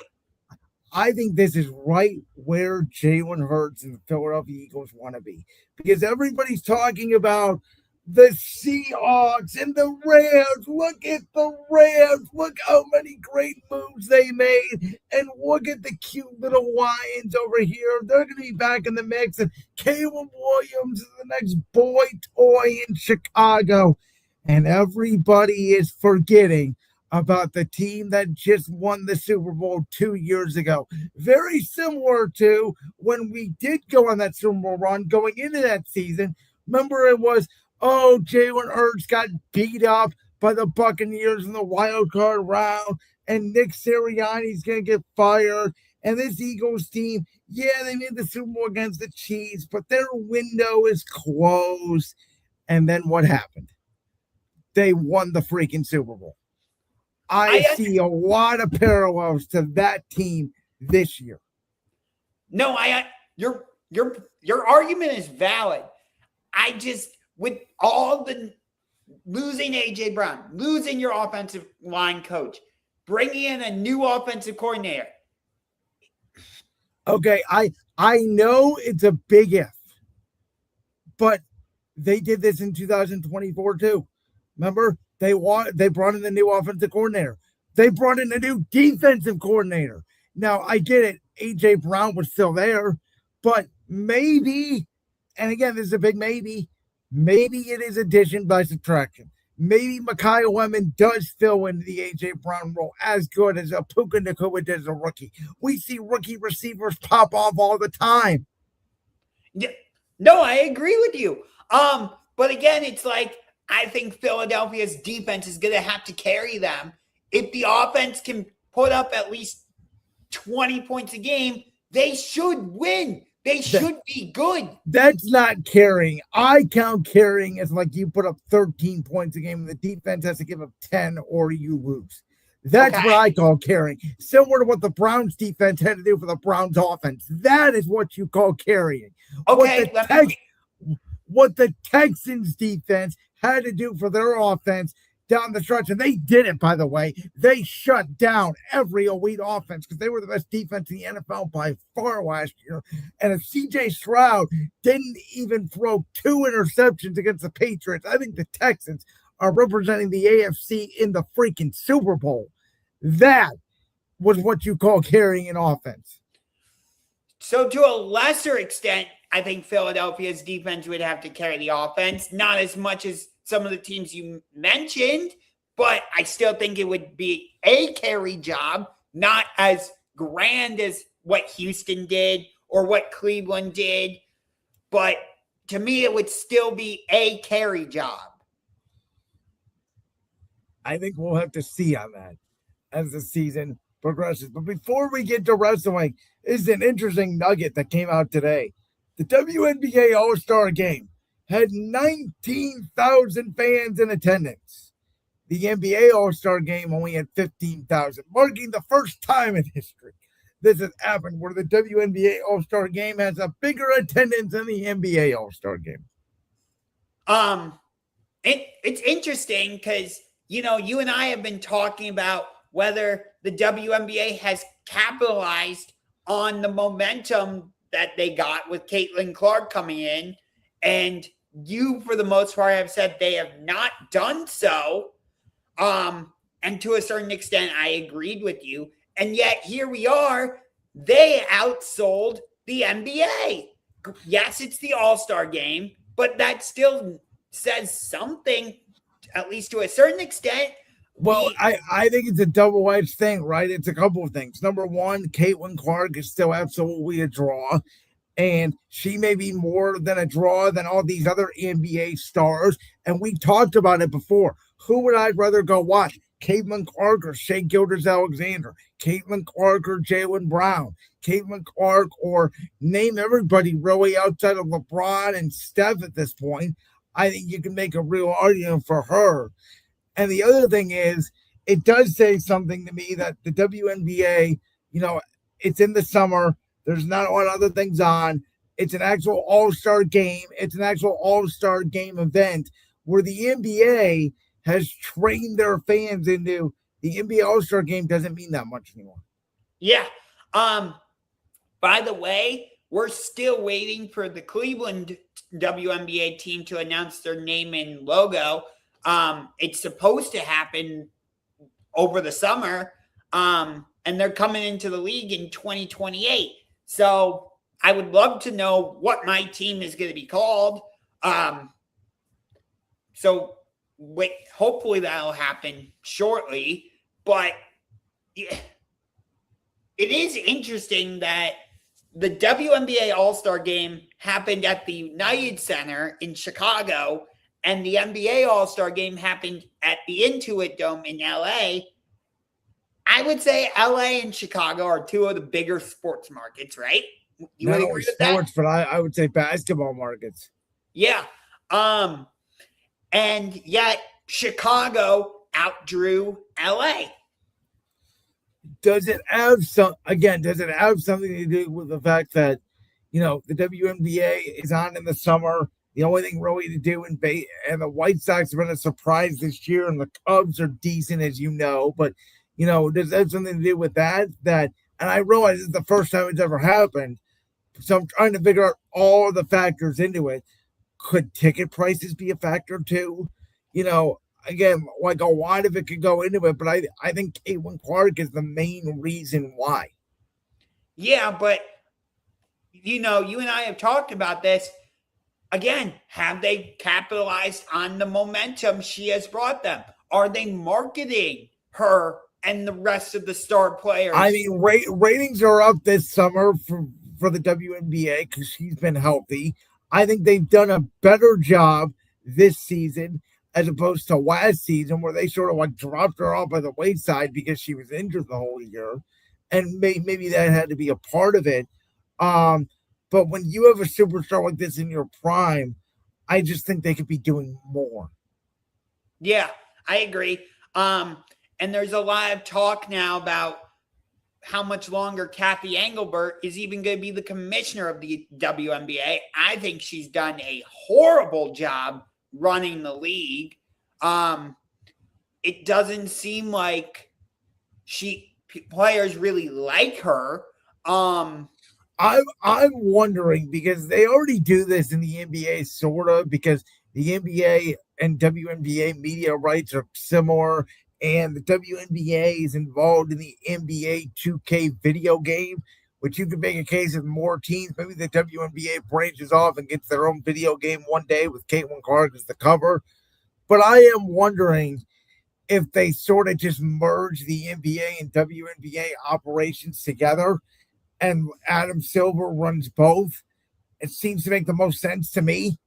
I think this is right where Jalen Hurts and the Philadelphia Eagles want to be. Because everybody's talking about the Seahawks and the Rams. Look at the Rams. Look how many great moves they made. And look at the cute little Lions over here. They're going to be back in the mix. And Caleb Williams is the next boy toy in Chicago. And everybody is forgetting about the team that just won the Super Bowl 2 years ago. Very similar to when we did go on that Super Bowl run going into that season. Remember, it was, Jalen Hurts got beat up by the Buccaneers in the wild card round, and Nick Sirianni's going to get fired. And this Eagles team, they made the Super Bowl against the Chiefs, but their window is closed. And then what happened? They won the freaking Super Bowl. I see a lot of parallels to that team this year. No, your argument is valid. I just, with all the losing A.J. Brown, losing your offensive line coach, bringing in a new offensive coordinator, Okay, I know it's a big if, but they did this in 2024 too. Remember, they brought in the new offensive coordinator. They brought in a new defensive coordinator. Now I get it. AJ Brown was still there, but maybe, and again, this is a big maybe. Maybe it is addition by subtraction. Maybe Micaiah Lemon does fill into the AJ Brown role as good as a Puka Nacua did as a rookie. We see rookie receivers pop off all the time. Yeah, no, I agree with you. But again, it's like I think Philadelphia's defense is going to have to carry them. If the offense can put up at least 20 points a game, they should win. They should be good. That's not carrying. I count carrying as like you put up 13 points a game and the defense has to give up 10 or you lose. That's what I call carrying. Similar to what the Browns defense had to do for the Browns offense. That is what you call carrying. Okay. What the Texans defense had to do for their offense down the stretch, and they did it, by the way. They shut down every elite offense because they were the best defense in the NFL by far last year. And if CJ Stroud didn't even throw 2 interceptions against the Patriots, I think the Texans are representing the AFC in the freaking Super Bowl. That was what you call carrying an offense. So to a lesser extent, I think Philadelphia's defense would have to carry the offense, not as much as some of the teams you mentioned, but I still think it would be a carry job, not as grand as what Houston did or what Cleveland did. But to me, it would still be a carry job. I think we'll have to see on that as the season progresses. But before we get to wrestling, this is an interesting nugget that came out today. The WNBA All-Star Game had 19,000 fans in attendance. The NBA All-Star Game only had 15,000, marking the first time in history this has happened where the WNBA All-Star Game has a bigger attendance than the NBA All-Star Game. It's interesting because, you and I have been talking about whether the WNBA has capitalized on the momentum that they got with Caitlin Clark coming in. And you, for the most part, have said they have not done so. And to a certain extent, I agreed with you. And yet here we are. They outsold the NBA. Yes, it's the All-Star Game, but that still says something, at least to a certain extent. Well, I think it's a double-edged thing, right? It's a couple of things. Number one, Caitlin Clark is still absolutely a draw. And she may be more than a draw than all these other NBA stars. And we talked about it before. Who would I rather go watch? Caitlin Clark or Shea Gilgeous-Alexander? Caitlin Clark or Jaylen Brown? Caitlin Clark or name everybody really outside of LeBron and Steph at this point. I think you can make a real argument for her. And the other thing is, it does say something to me that the WNBA, it's in the summer. There's not a lot of other things on. It's an actual all-star game. It's an actual all-star game event where the NBA has trained their fans into the NBA all-star game doesn't mean that much anymore. Yeah. By the way, we're still waiting for the Cleveland WNBA team to announce their name and logo. It's supposed to happen over the summer. And they're coming into the league in 2028. So I would love to know what my team is going to be called. So hopefully that'll happen shortly. But yeah, it is interesting that the WNBA All-Star Game happened at the United Center in Chicago, and the NBA All-Star Game happened at the Intuit Dome in LA. I would say LA and Chicago are two of the bigger sports markets, right? You would agree with sports, that? but I would say basketball markets. Yeah. And yet Chicago outdrew LA. Does it have something to do with the fact that, the WNBA is on in the summer? The only thing really to do and the White Sox have been a surprise this year, and the Cubs are decent, as you know. But, does that have something to do with that And I realize it's the first time it's ever happened. So I'm trying to figure out all the factors into it. Could ticket prices be a factor too? Again, like a lot of it could go into it, but I think Caitlin Clark is the main reason why. Yeah, but you and I have talked about this. Again, have they capitalized on the momentum she has brought them? Are they marketing her and the rest of the star players? I mean, ratings are up this summer for the WNBA because she's been healthy. I think they've done a better job this season as opposed to last season where they sort of like dropped her off by the wayside because she was injured the whole year. And maybe that had to be a part of it. But when you have a superstar like this in your prime, I just think they could be doing more. Yeah, I agree. And there's a lot of talk now about how much longer Kathy Engelbert is even going to be the commissioner of the WNBA. I think she's done a horrible job running the league. It doesn't seem like players really like her. I'm wondering because they already do this in the NBA, sort of, because the NBA and WNBA media rights are similar, and the WNBA is involved in the NBA 2K video game, which you could make a case of more teams. Maybe the WNBA branches off and gets their own video game one day with Caitlin Clark as the cover. But I am wondering if they sort of just merge the NBA and WNBA operations together and Adam Silver runs both. It seems to make the most sense to me.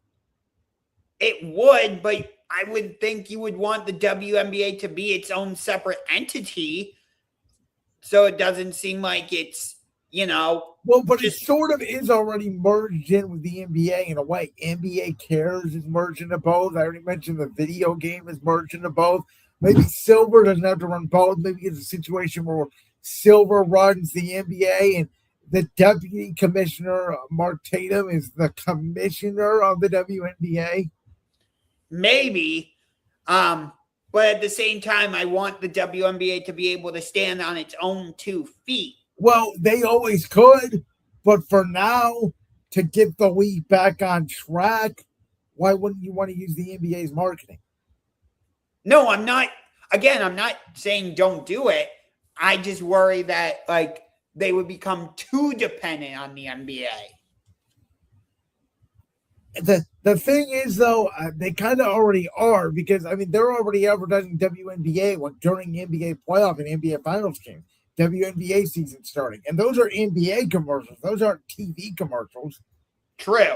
It would, but I would think you would want the WNBA to be its own separate entity. So it doesn't seem like it's, Well, but it sort of is already merged in with the NBA in a way. NBA Cares is merged into both. I already mentioned the video game is merged into both. Maybe Silver doesn't have to run both. Maybe it's a situation where Silver runs the NBA and the deputy commissioner, Mark Tatum, is the commissioner of the WNBA. Maybe. But at the same time, I want the WNBA to be able to stand on its own 2 feet. Well, they always could, but for now, to get the league back on track, why wouldn't you want to use the NBA's marketing? No, I'm not. Again, I'm not saying don't do it. I just worry that they would become too dependent on the NBA. The thing is, though, they kind of already are because, they're already advertising WNBA during the NBA playoff and NBA Finals games. WNBA season starting. And those are NBA commercials. Those aren't TV commercials. True.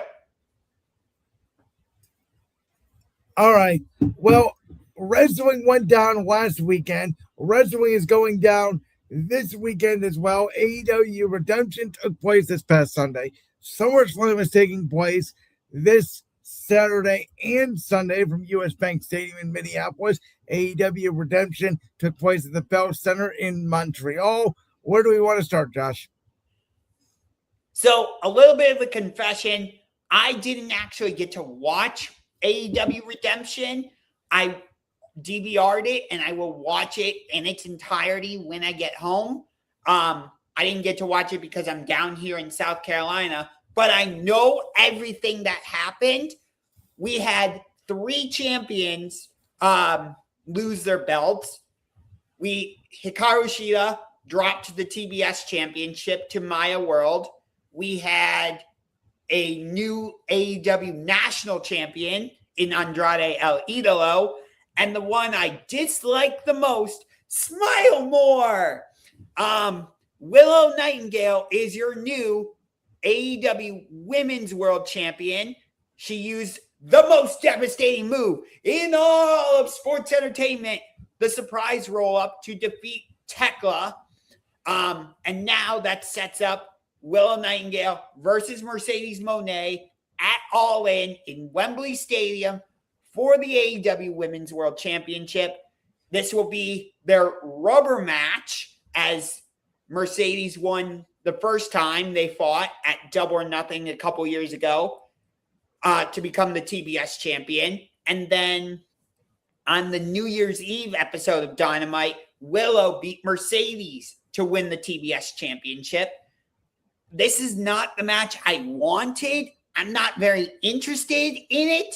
All right. Well, wrestling went down last weekend. Wrestling is going down this weekend as well. AEW Redemption took place this past Sunday. SummerSlam is taking place this Saturday and Sunday from US Bank Stadium in Minneapolis. AEW Redemption took place at the Bell Center in Montreal. Where do we want to start, Josh? So, a little bit of a confession. I didn't actually get to watch AEW Redemption. I DVR'd it, and I will watch it in its entirety when I get home. I didn't get to watch it because I'm down here in South Carolina, but I know everything that happened. We had 3 champions lose their belts. Hikaru Shida dropped the TBS championship to Maya World. We had a new AEW national champion in Andrade El Idolo. And the one I dislike the most, Smile More. Willow Nightingale is your new AEW Women's World Champion. She used the most devastating move in all of sports entertainment, the surprise roll-up to defeat Tekla. And now that sets up Willow Nightingale versus Mercedes Moné at All In Wembley Stadium for the AEW Women's World Championship. This will be their rubber match as Mercedes won the first time they fought at Double or Nothing a couple years ago to become the TBS champion. And then on the New Year's Eve episode of Dynamite, Willow beat Mercedes to win the TBS championship. This is not the match I wanted. I'm not very interested in it.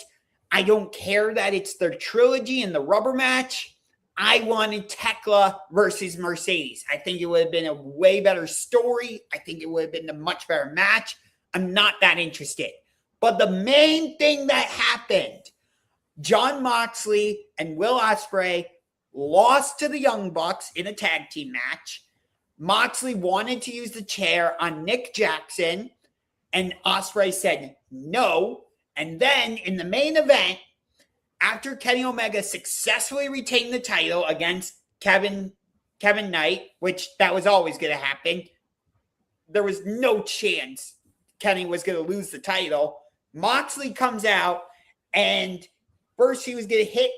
I don't care that it's their trilogy and the rubber match. I wanted Tekla versus Mercedes. I think it would have been a way better story. I think it would have been a much better match. I'm not that interested. But the main thing that happened, Jon Moxley and Will Ospreay lost to the Young Bucks in a tag team match. Moxley wanted to use the chair on Nick Jackson, and Ospreay said no. And then in the main event, after Kenny Omega successfully retained the title against Kevin Knight, which that was always going to happen, there was no chance Kenny was going to lose the title. Moxley comes out, and first he was going to hit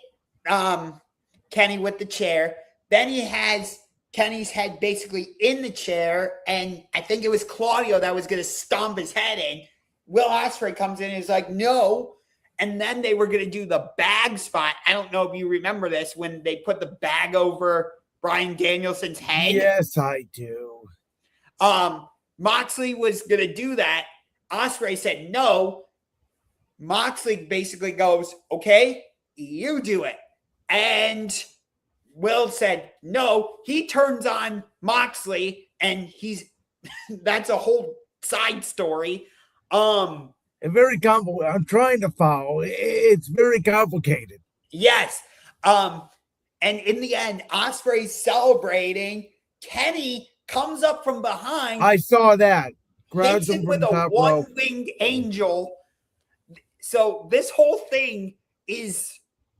Kenny with the chair. Then he has Kenny's head basically in the chair, and I think it was Claudio that was going to stomp his head in. Will Ospreay comes in and is like, no. And then they were going to do the bag spot. I don't know if you remember this, when they put the bag over Bryan Danielson's head. Yes, I do. Moxley was going to do that. Ospreay said no. Moxley basically goes, okay, you do it. And Will said no. He turns on Moxley, and that's a whole side story. Very complicated. I'm trying to follow. It's very complicated. Yes. And in the end, Ospreay's celebrating. Kenny comes up from behind. I saw that. Hits him with a one-winged angel. So this whole thing is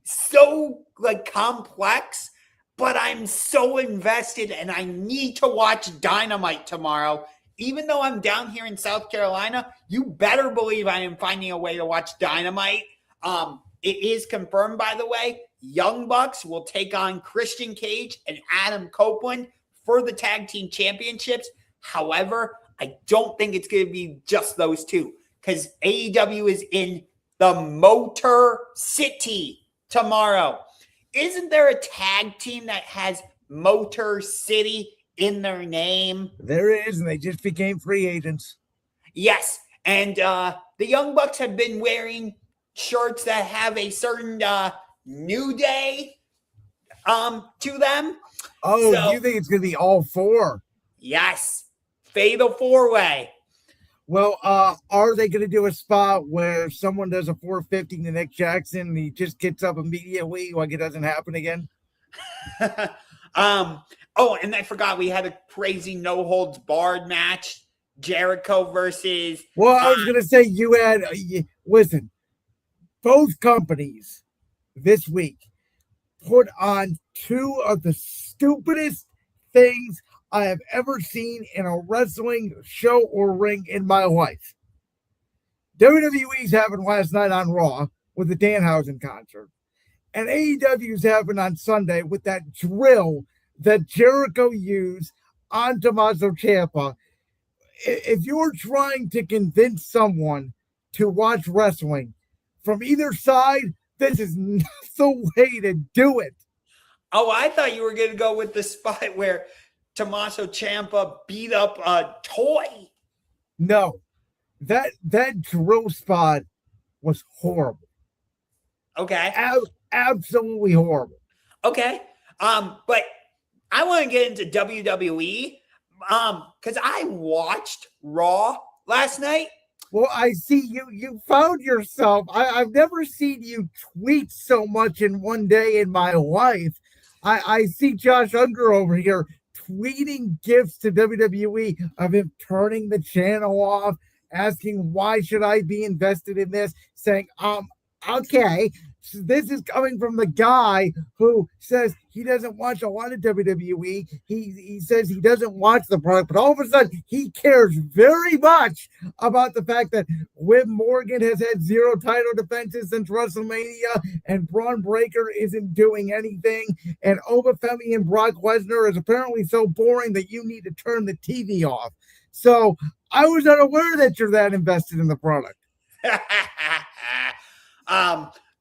so complex, but I'm so invested, and I need to watch Dynamite tomorrow. Even though I'm down here in South Carolina, you better believe I am finding a way to watch Dynamite. It is confirmed, by the way, Young Bucks will take on Christian Cage and Adam Copeland for the tag team championships. However, I don't think it's going to be just those two, because AEW is in the Motor City tomorrow. Isn't there a tag team that has Motor City in their name? There is, and they just became free agents. Yes, and the Young Bucks have been wearing shirts that have a certain New Day to them. Oh, so, you think it's going to be all four? Yes, Fatal 4-Way. Well, are they going to do a spot where someone does a 450 to Nick Jackson and he just gets up immediately like it doesn't happen again? Oh, and I forgot we had a crazy no-holds-barred match. Jericho versus... Well, I was going to say you had... listen, both companies this week put on two of the stupidest things I have ever seen in a wrestling show or ring in my life. WWE's happened last night on Raw with the Danhausen concert. And AEW's happened on Sunday with that drill that Jericho used on Tommaso Ciampa. If you're trying to convince someone to watch wrestling from either side, this is not the way to do it. Oh, I thought you were going to go with the spot where Tommaso Ciampa beat up a toy. No, that drill spot was horrible. Okay. Absolutely horrible. Okay. But I want to get into WWE because I watched Raw last night. Well, I see you found yourself. I've never seen you tweet so much in one day in my life. I see Josh Ungar over here tweeting gifts to WWE of him turning the channel off, asking why should I be invested in this, saying, okay. So this is coming from the guy who says he doesn't watch a lot of WWE. He says he doesn't watch the product, but all of a sudden he cares very much about the fact that Liv Morgan has had 0 title defenses since WrestleMania, and Braun Breaker isn't doing anything, and Obafemi and Brock Lesnar is apparently so boring that you need to turn the TV off. So I was unaware that you're that invested in the product.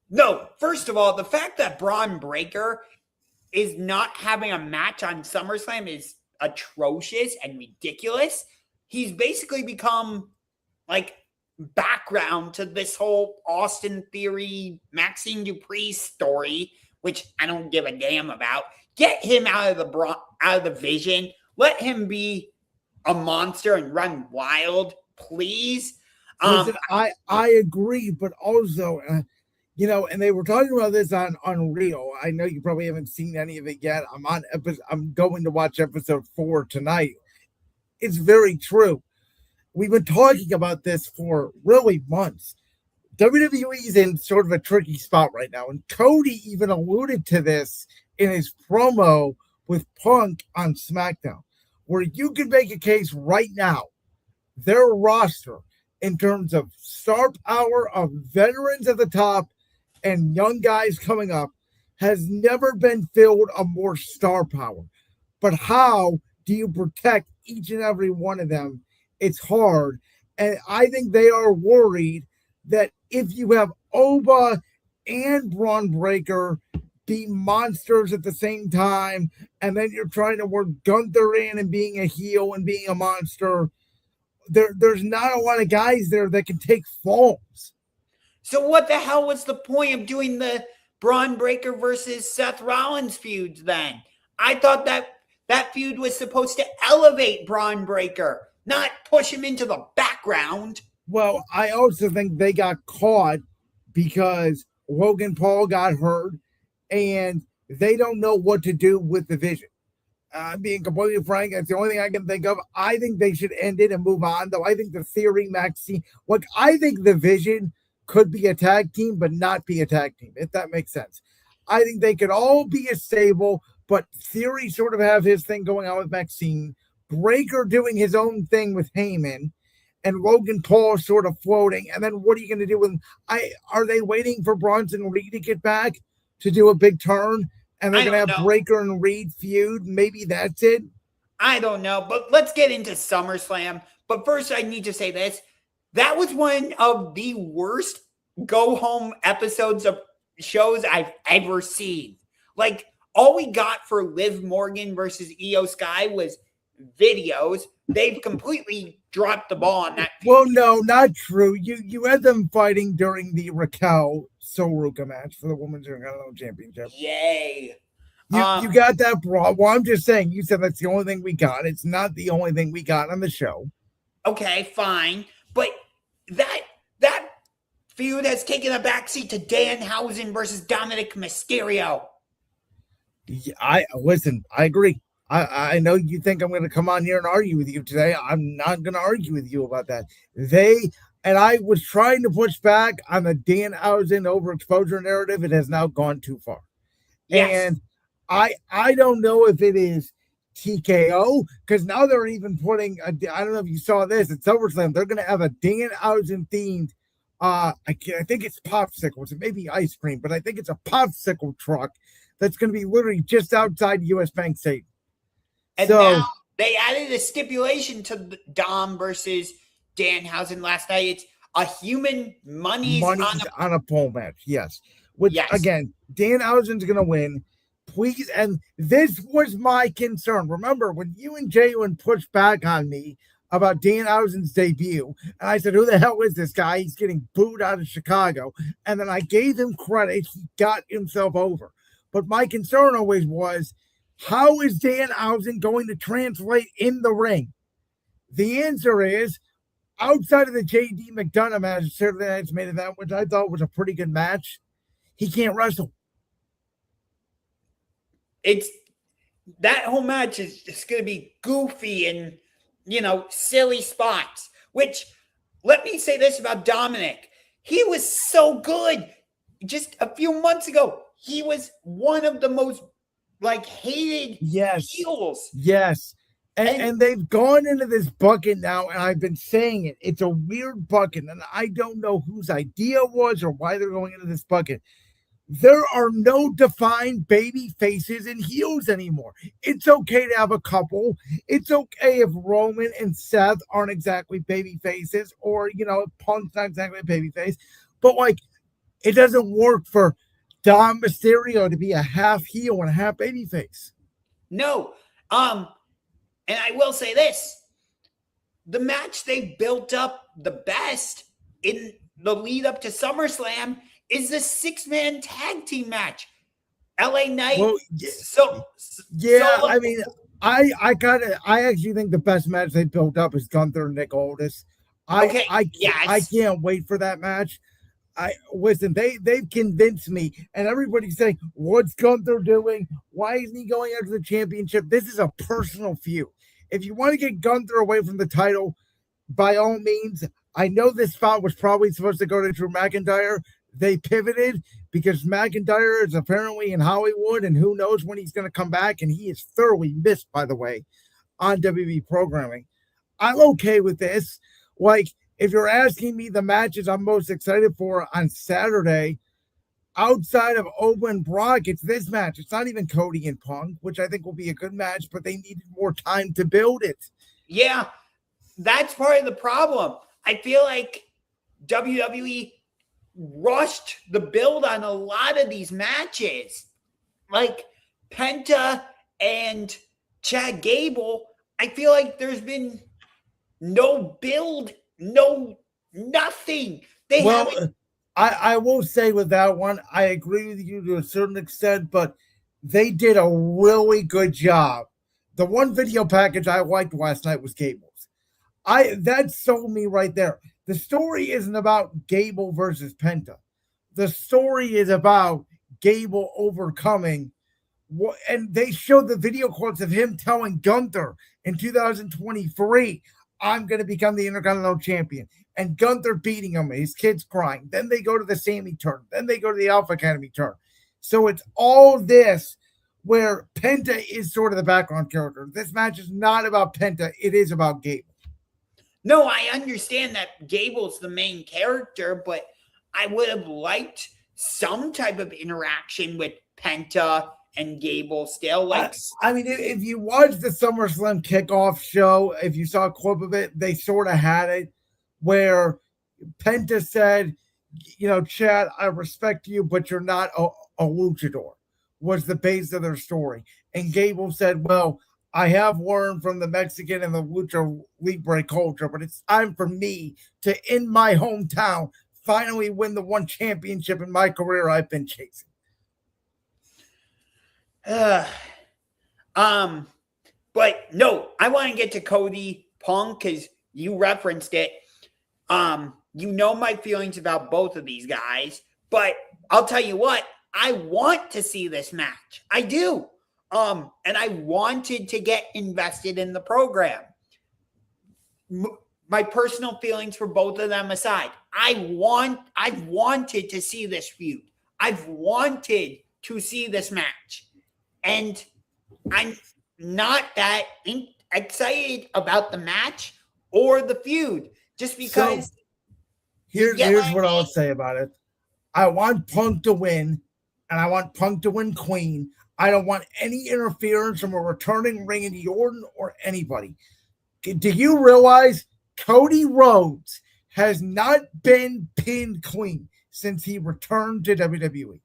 No, first of all, the fact that Braun Breaker is not having a match on SummerSlam is atrocious and ridiculous, he's basically become like background to this whole Austin Theory, Maxine Dupree story, which I don't give a damn about. Get him out of the vision. Let him be a monster and run wild, please. Listen, I agree, but also, and they were talking about this on Unreal. I know you probably haven't seen any of it yet. I'm going to watch episode 4 tonight. It's very true. We've been talking about this for really months. WWE's in sort of a tricky spot right now, and Cody even alluded to this in his promo with Punk on SmackDown, where you could make a case right now, their roster, in terms of star power of veterans at the top and young guys coming up, has never been filled a more star power. But how do you protect each and every one of them? It's hard. And I think they are worried that if you have Oba and Braun Breaker be monsters at the same time, and then you're trying to work Gunther in and being a heel and being a monster, there's not a lot of guys there that can take falls. So what the hell was the point of doing the Braun Breaker versus Seth Rollins feuds then? I thought that feud was supposed to elevate Braun Breaker, not push him into the background. Well, I also think they got caught because Logan Paul got hurt and they don't know what to do with the Vision. Being completely frank, that's the only thing I can think of. I think they should end it and move on, though. I think the Theory, Maxine, I think the Vision could be a tag team, but not be a tag team, if that makes sense. I think they could all be a stable, but Theory sort of have his thing going on with Maxine, Breaker doing his own thing with Heyman, and Logan Paul sort of floating. And then what are you going to do with him? Are they waiting for Bronson Reed to get back to do a big turn? And they're going to have Breaker and Reed feud? Maybe that's it? I don't know, but let's get into SummerSlam. But first, I need to say this. That was one of the worst go-home episodes of shows I've ever seen. Like, all we got for Liv Morgan versus Io Sky was videos. They've completely dropped the ball on that. Well, no, not true. You had them fighting during the Raquel Soruka match for the Women's Intercontinental Championship. Yay. You got that brawl. Well, I'm just saying, you said that's the only thing we got. It's not the only thing we got on the show. Okay, fine. But that feud has taken a backseat to Danhausen versus Dominic Mysterio. Yeah, I agree. I know you think I'm going to come on here and argue with you today. I'm not going to argue with you about that. I was trying to push back on the Danhausen overexposure narrative. It has now gone too far. Yes. And I don't know if it is TKO, because now they're even putting, I don't know if you saw this at SummerSlam, they're going to have a Danhausen themed, I think it's popsicles, it may be ice cream, but I think it's a popsicle truck that's going to be literally just outside US Bank Stadium. And now they added a stipulation to Dom versus Danhausen last night. It's a human money's on a pole match. Yes. Which, yes. Again, Danhausen's going to win. Please. And this was my concern. Remember, when you and Jalen pushed back on me about Danhausen's debut, and I said, who the hell is this guy? He's getting booed out of Chicago. And then I gave him credit. He got himself over. But my concern always was, how is Danhausen going to translate in the ring? The answer is, outside of the J.D. McDonough match, Saturday Night's Main Event, which I thought was a pretty good match, he can't wrestle. That whole match is just going to be goofy and, silly spots, which, let me say this about Dominic. He was so good. Just a few months ago, he was one of the most hated heels. Yes. And they've gone into this bucket now, and I've been saying it. It's a weird bucket, and I don't know whose idea it was or why they're going into this bucket. There are no defined baby faces and heels anymore. It's okay to have a couple. It's okay if Roman and Seth aren't exactly baby faces, or, Punk's not exactly a baby face. But, it doesn't work for Dom Mysterio to be a half heel and a half baby face. No. And I will say this, the match they built up the best in the lead up to SummerSlam is the 6-man tag team match. LA Knight. Well, Solo. I mean, I actually think the best match they built up is Gunther and Nick Aldis. I can't wait for that match. Listen, they've convinced me, and everybody's saying, what's Gunther doing? Why isn't he going after the championship? This is a personal feud. If you want to get Gunther away from the title, by all means, I know this spot was probably supposed to go to Drew McIntyre. They pivoted because McIntyre is apparently in Hollywood, and who knows when he's going to come back, and he is thoroughly missed, by the way, on WWE programming. I'm okay with this. Like, if you're asking me the matches I'm most excited for on Saturday, outside of Owen Brock, it's this match. It's not even Cody and Punk, which I think will be a good match, but they needed more time to build it. Yeah, that's part of the problem. I feel like WWE rushed the build on a lot of these matches. Like Penta and Chad Gable, I feel like there's been no build, nothing. I will say with that one, I agree with you to a certain extent, but they did a really good job. The one video package I liked last night was Gable's. That sold me right there. The story isn't about Gable versus Penta. The story is about Gable overcoming. And they showed the video clips of him telling Gunther in 2023, I'm going to become the Intercontinental Champion. And Gunther beating him, his kids crying. Then they go to the Sammy turn. Then they go to the Alpha Academy turn. So it's all this where Penta is sort of the background character. This match is not about Penta. It is about Gable. No, I understand that Gable's the main character, but I would have liked some type of interaction with Penta and Gable still. Like, I mean, if you watch the SummerSlam kickoff show, if you saw a clip of it, they sort of had it where Penta said, Chad, I respect you, but you're not a luchador, was the base of their story. And Gable said, well, I have learned from the Mexican and the Lucha Libre culture, but it's time for me to, in my hometown, finally win the one championship in my career I've been chasing. But no, I want to get to Cody Punk because you referenced it. My feelings about both of these guys, but I'll tell you what, I want to see this match. I do. And I wanted to get invested in the program. My personal feelings for both of them aside, I've wanted to see this feud. I've wanted to see this match. And I'm not that excited about the match or the feud just because. So, here's what I'll say about it. I want Punk to win, and I want Punk to win clean. I don't want any interference from a returning Randy Orton or anybody. Do you realize Cody Rhodes has not been pinned clean since he returned to WWE?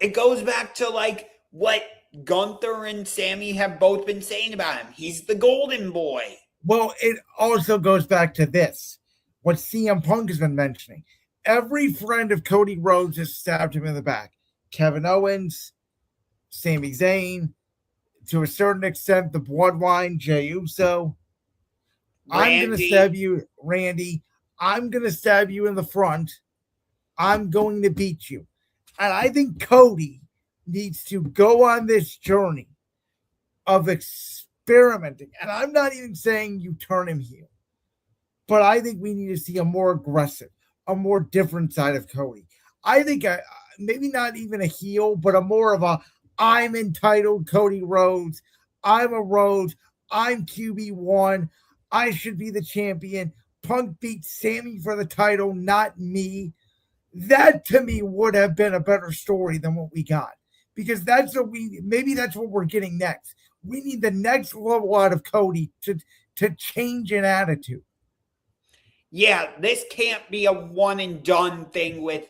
It goes back to like what Gunther and Sammy have both been saying about him. He's the golden boy. Well, it also goes back to this, what CM Punk has been mentioning. Every friend of Cody Rhodes has stabbed him in the back. Kevin Owens, Sami Zayn, to a certain extent, the Bloodline, Jey Uso. I'm going to stab you, Randy. I'm going to stab you in the front. I'm going to beat you. And I think Cody needs to go on this journey of experimenting. And I'm not even saying you turn him heel, but I think we need to see a more aggressive, a more different side of Cody. I think maybe not even a heel, but a more of a I'm entitled Cody Rhodes. I'm a Rhodes. I'm QB1. I should be the champion. Punk beat Sammy for the title, not me. That to me would have been a better story than what we got, because that's what we're getting next. We need the next level out of Cody to change an attitude. Yeah, this can't be a one and done thing with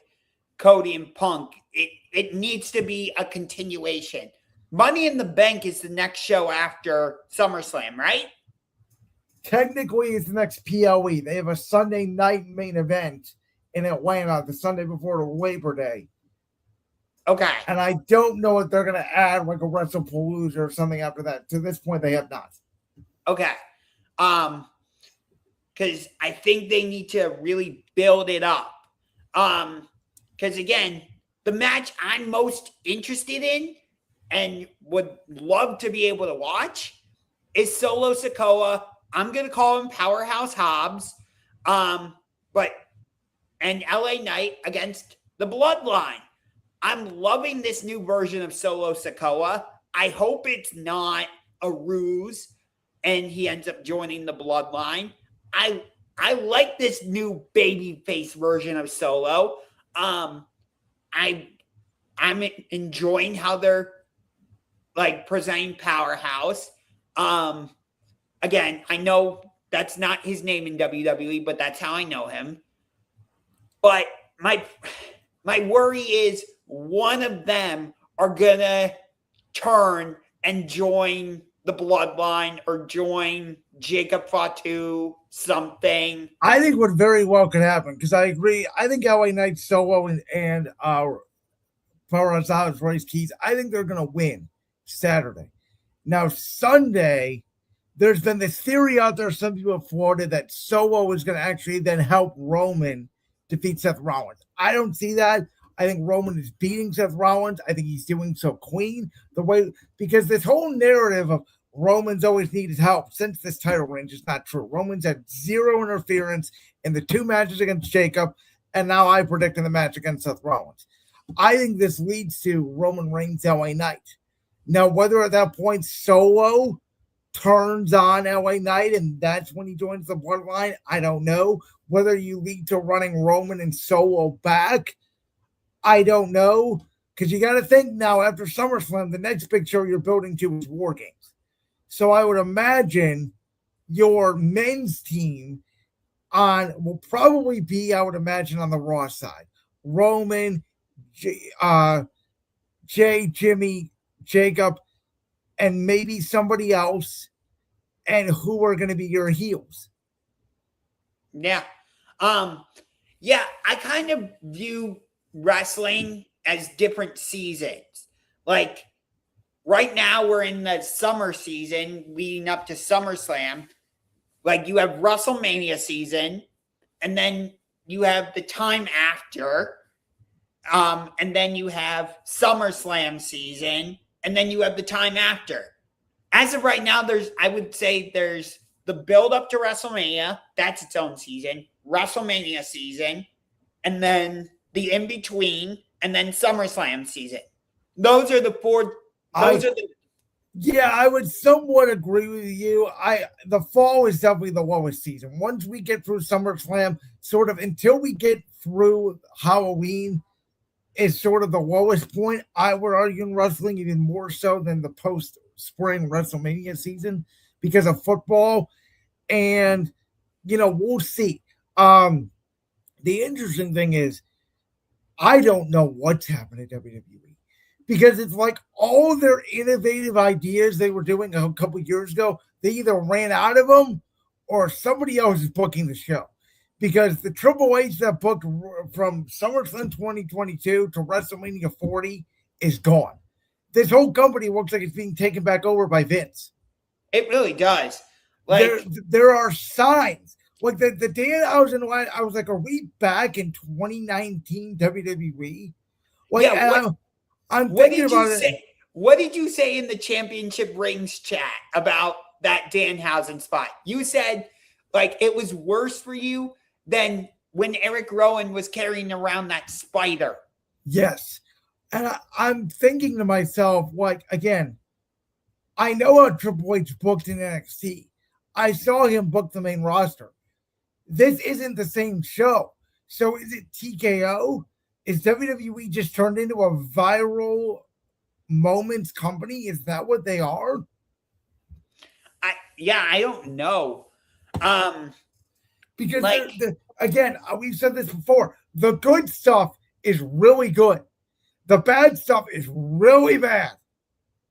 Cody and Punk. It needs to be a continuation. Money in the Bank is the next show after SummerSlam, right? Technically, it's the next PLE. They have a Sunday night main event in Atlanta the Sunday before the Labor Day. Okay. And I don't know if they're going to add like a WrestlePalooza or something after that. To this point, they have not. Okay. Because I think they need to really build it up. Because again, the match I'm most interested in and would love to be able to watch is Solo Sikoa. I'm going to call him Powerhouse Hobbs. And LA Knight against the Bloodline. I'm loving this new version of Solo Sikoa. I hope it's not a ruse and he ends up joining the Bloodline. I like this new babyface version of Solo. I'm enjoying how they're like presenting Powerhouse. Again, I know that's not his name in WWE, but that's how I know him. But my worry is one of them are gonna turn and join the Bloodline or join Jacob Fatu, something. I think what very well could happen, because I agree. I think LA Knight, Solo, and Powerhouse Hobbs, Royce Keys, I think they're going to win Saturday. Now, Sunday, there's been this theory out there, some people have floated, that Solo is going to actually then help Roman defeat Seth Rollins. I don't see that. I think Roman is beating Seth Rollins. I think he's doing so clean because this whole narrative of Roman's always needed help since this title reign is not true. Roman's had zero interference in the 2 matches against Jacob, and now I predict in the match against Seth Rollins. I think this leads to Roman Reigns LA Knight. Now, whether at that point Solo turns on LA Knight and that's when he joins the Bloodline, I don't know. Whether you lead to running Roman and Solo back, I don't know. Because you got to think now, after SummerSlam, the next big show you're building to is War Games. So I would imagine your men's team will probably be, I would imagine, on the Raw side. Roman, Jay, Jimmy, Jacob, and maybe somebody else. And who are going to be your heels? Yeah. I kind of view wrestling as different seasons. Like right now we're in the summer season leading up to SummerSlam. Like you have WrestleMania season and then you have the time after. And then you have SummerSlam season and then you have the time after. As of right now, I would say there's the build up to WrestleMania. That's its own season. WrestleMania season. And then the in-between, and then SummerSlam season. Those are the 4. Yeah, I would somewhat agree with you. The fall is definitely the lowest season. Once we get through SummerSlam, sort of until we get through Halloween is sort of the lowest point. I would argue in wrestling even more so than the post-spring WrestleMania season because of football. And, we'll see. The interesting thing is, I don't know what's happened to WWE because it's like all their innovative ideas they were doing a couple of years ago, they either ran out of them or somebody else is booking the show. Because the Triple H that booked from SummerSlam 2022 to WrestleMania 40 is gone. This whole company looks like it's being taken back over by Vince. It really does. There are signs. Like the day I was in line, I was like, are we back in 2019 WWE? I'm thinking about it. What did you say in the Championship Rings chat about that Danhausen spot? You said it was worse for you than when Eric Rowan was carrying around that spider. Yes. And I'm thinking to myself, again, I know how Triple H booked in NXT. I saw him book the main roster. This isn't the same show. So is it TKO? Is WWE just turned into a viral moments company? Is that what they are? I don't know. Because again, we've said this before. The good stuff is really good. The bad stuff is really bad.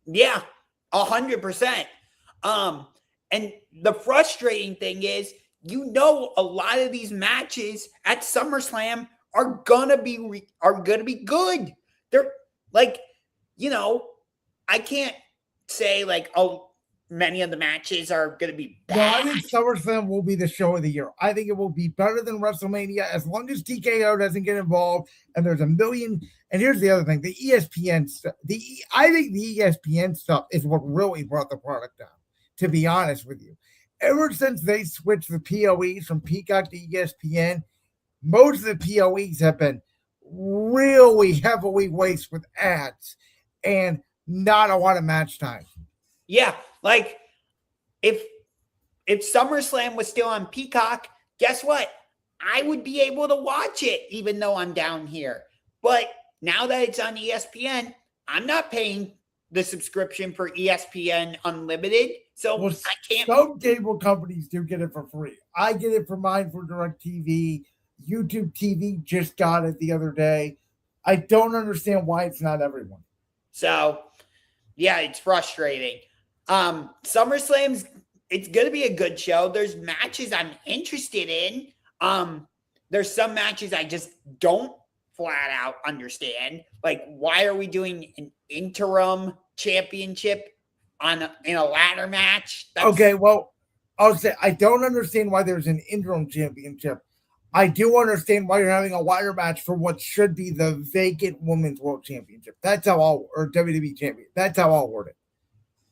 Yeah, 100%. And the frustrating thing is, a lot of these matches at SummerSlam are gonna be good. They're like, I can't say like, oh, many of the matches are gonna be No, I bad. think SummerSlam will be the show of the year. I think it will be better than WrestleMania as long as TKO doesn't get involved and there's a million. And here's the other thing: the ESPN stuff. I think the ESPN stuff is what really brought the product down. To be honest with you, ever since they switched the POEs from Peacock to ESPN, most of the POEs have been really heavily laced with ads and not a lot of match time. Yeah, like if SummerSlam was still on Peacock, guess what? I would be able to watch it even though I'm down here. But now that it's on ESPN, I'm not paying the subscription for ESPN Unlimited. So I can't. Some cable companies do get it for free. I get it for mine for DirecTV. YouTube TV just got it the other day. I don't understand why it's not everyone. So, yeah, it's frustrating. SummerSlam's it's going to be a good show. There's matches I'm interested in. There's some matches I just don't flat out understand. Like, why are we doing an interim championship in a ladder match? Okay, well, I'll say I don't understand why there's an interim championship. I do understand why you're having a ladder match for what should be the vacant women's world championship. That's how or WWE champion. That's how I'll word it.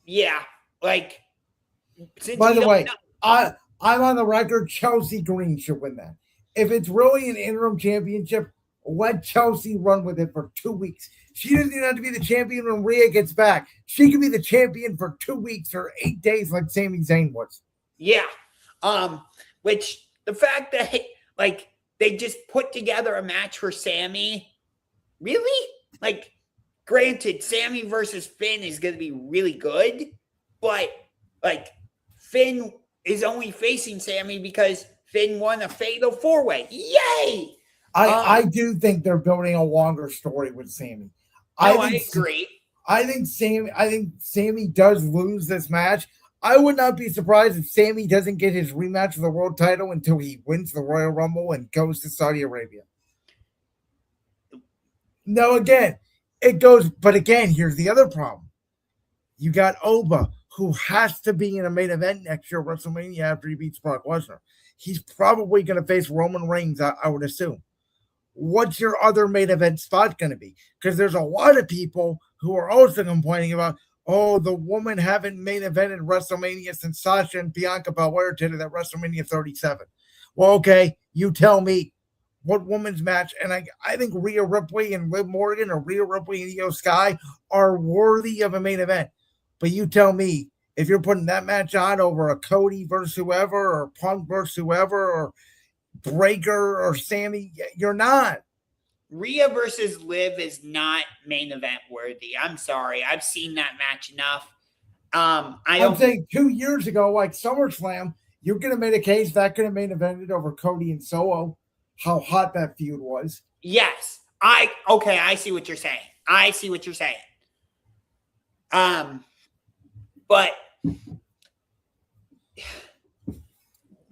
Yeah, like. By the way, I'm on the record. Chelsea Green should win that. If it's really an interim championship, let Chelsea run with it for 2 weeks. She doesn't even have to be the champion when Rhea gets back. She can be the champion for 2 weeks or 8 days like Sami Zayn was. Yeah. Which the fact that like they just put together a match for Sami, really? Like, granted, Sami versus Finn is going to be really good, but like Finn is only facing Sami because Finn won a fatal 4-way. Yay! I do think they're building a longer story with Sami. I agree. I think Sami does lose this match. I would not be surprised if Sami doesn't get his rematch for the world title until he wins the Royal Rumble and goes to Saudi Arabia. No, again, it goes, but again, here's the other problem. You got Oba, who has to be in a main event next year at WrestleMania after he beats Brock Lesnar. He's probably going to face Roman Reigns, I would assume. What's your other main event spot going to be? Because there's a lot of people who are also complaining about, oh, the woman haven't main evented WrestleMania since Sasha and Bianca Belair did it at WrestleMania 37. Well, okay, you tell me what women's match, and I think Rhea Ripley and Liv Morgan or Rhea Ripley and Io Sky are worthy of a main event. But you tell me, if you're putting that match on over a Cody versus whoever, or Punk versus whoever, or Breaker or Sami, you're not. Rhea versus Liv is not main event worthy. I'm sorry. I've seen that match enough. I'm saying 2 years ago, like SummerSlam, you could have made a case that could have main evented over Cody and Solo. How hot that feud was. Yes. I see what you're saying. But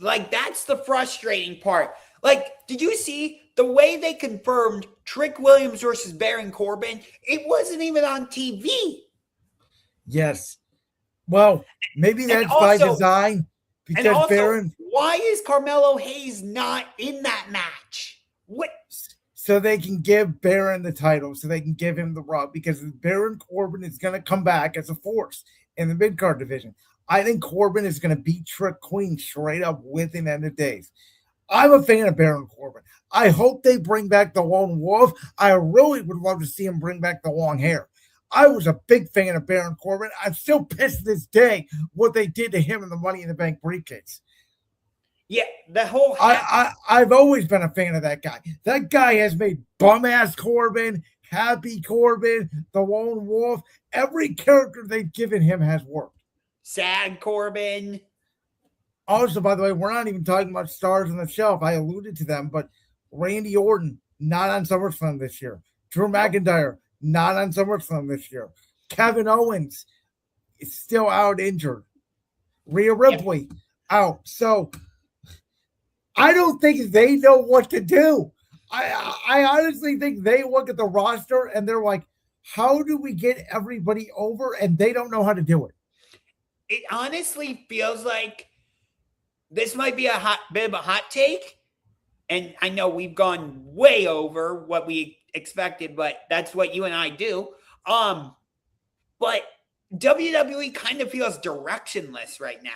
like, that's the frustrating part. Like, did you see the way they confirmed Trick Williams versus Baron Corbin? It wasn't even on TV. Yes. Well, maybe that's by design. Because Baron. Why is Carmelo Hayes not in that match? What? So they can give Baron the title, so they can give him the rub, because Baron Corbin is going to come back as a force in the mid-card division. I think Corbin is going to beat Trick Queen straight up within end of days. I'm a fan of Baron Corbin. I hope they bring back the Lone Wolf. I really would love to see him bring back the long hair. I was a big fan of Baron Corbin. I'm still pissed to this day what they did to him in the Money in the Bank briefcase. Yeah, the whole. I've always been a fan of that guy. That guy has made bum-ass Corbin, Happy Corbin, the Lone Wolf. Every character they've given him has worked. Sad Corbin. Also, by the way, we're not even talking about stars on the shelf. I alluded to them, but Randy Orton, not on SummerSlam this year. Drew McIntyre, not on SummerSlam this year. Kevin Owens is still out injured. Rhea Ripley out. So I don't think they know what to do. I honestly think they look at the roster and they're like, how do we get everybody over? And they don't know how to do it. It honestly feels like this might be a bit of a hot take. And I know we've gone way over what we expected, but that's what you and I do. But WWE kind of feels directionless right now.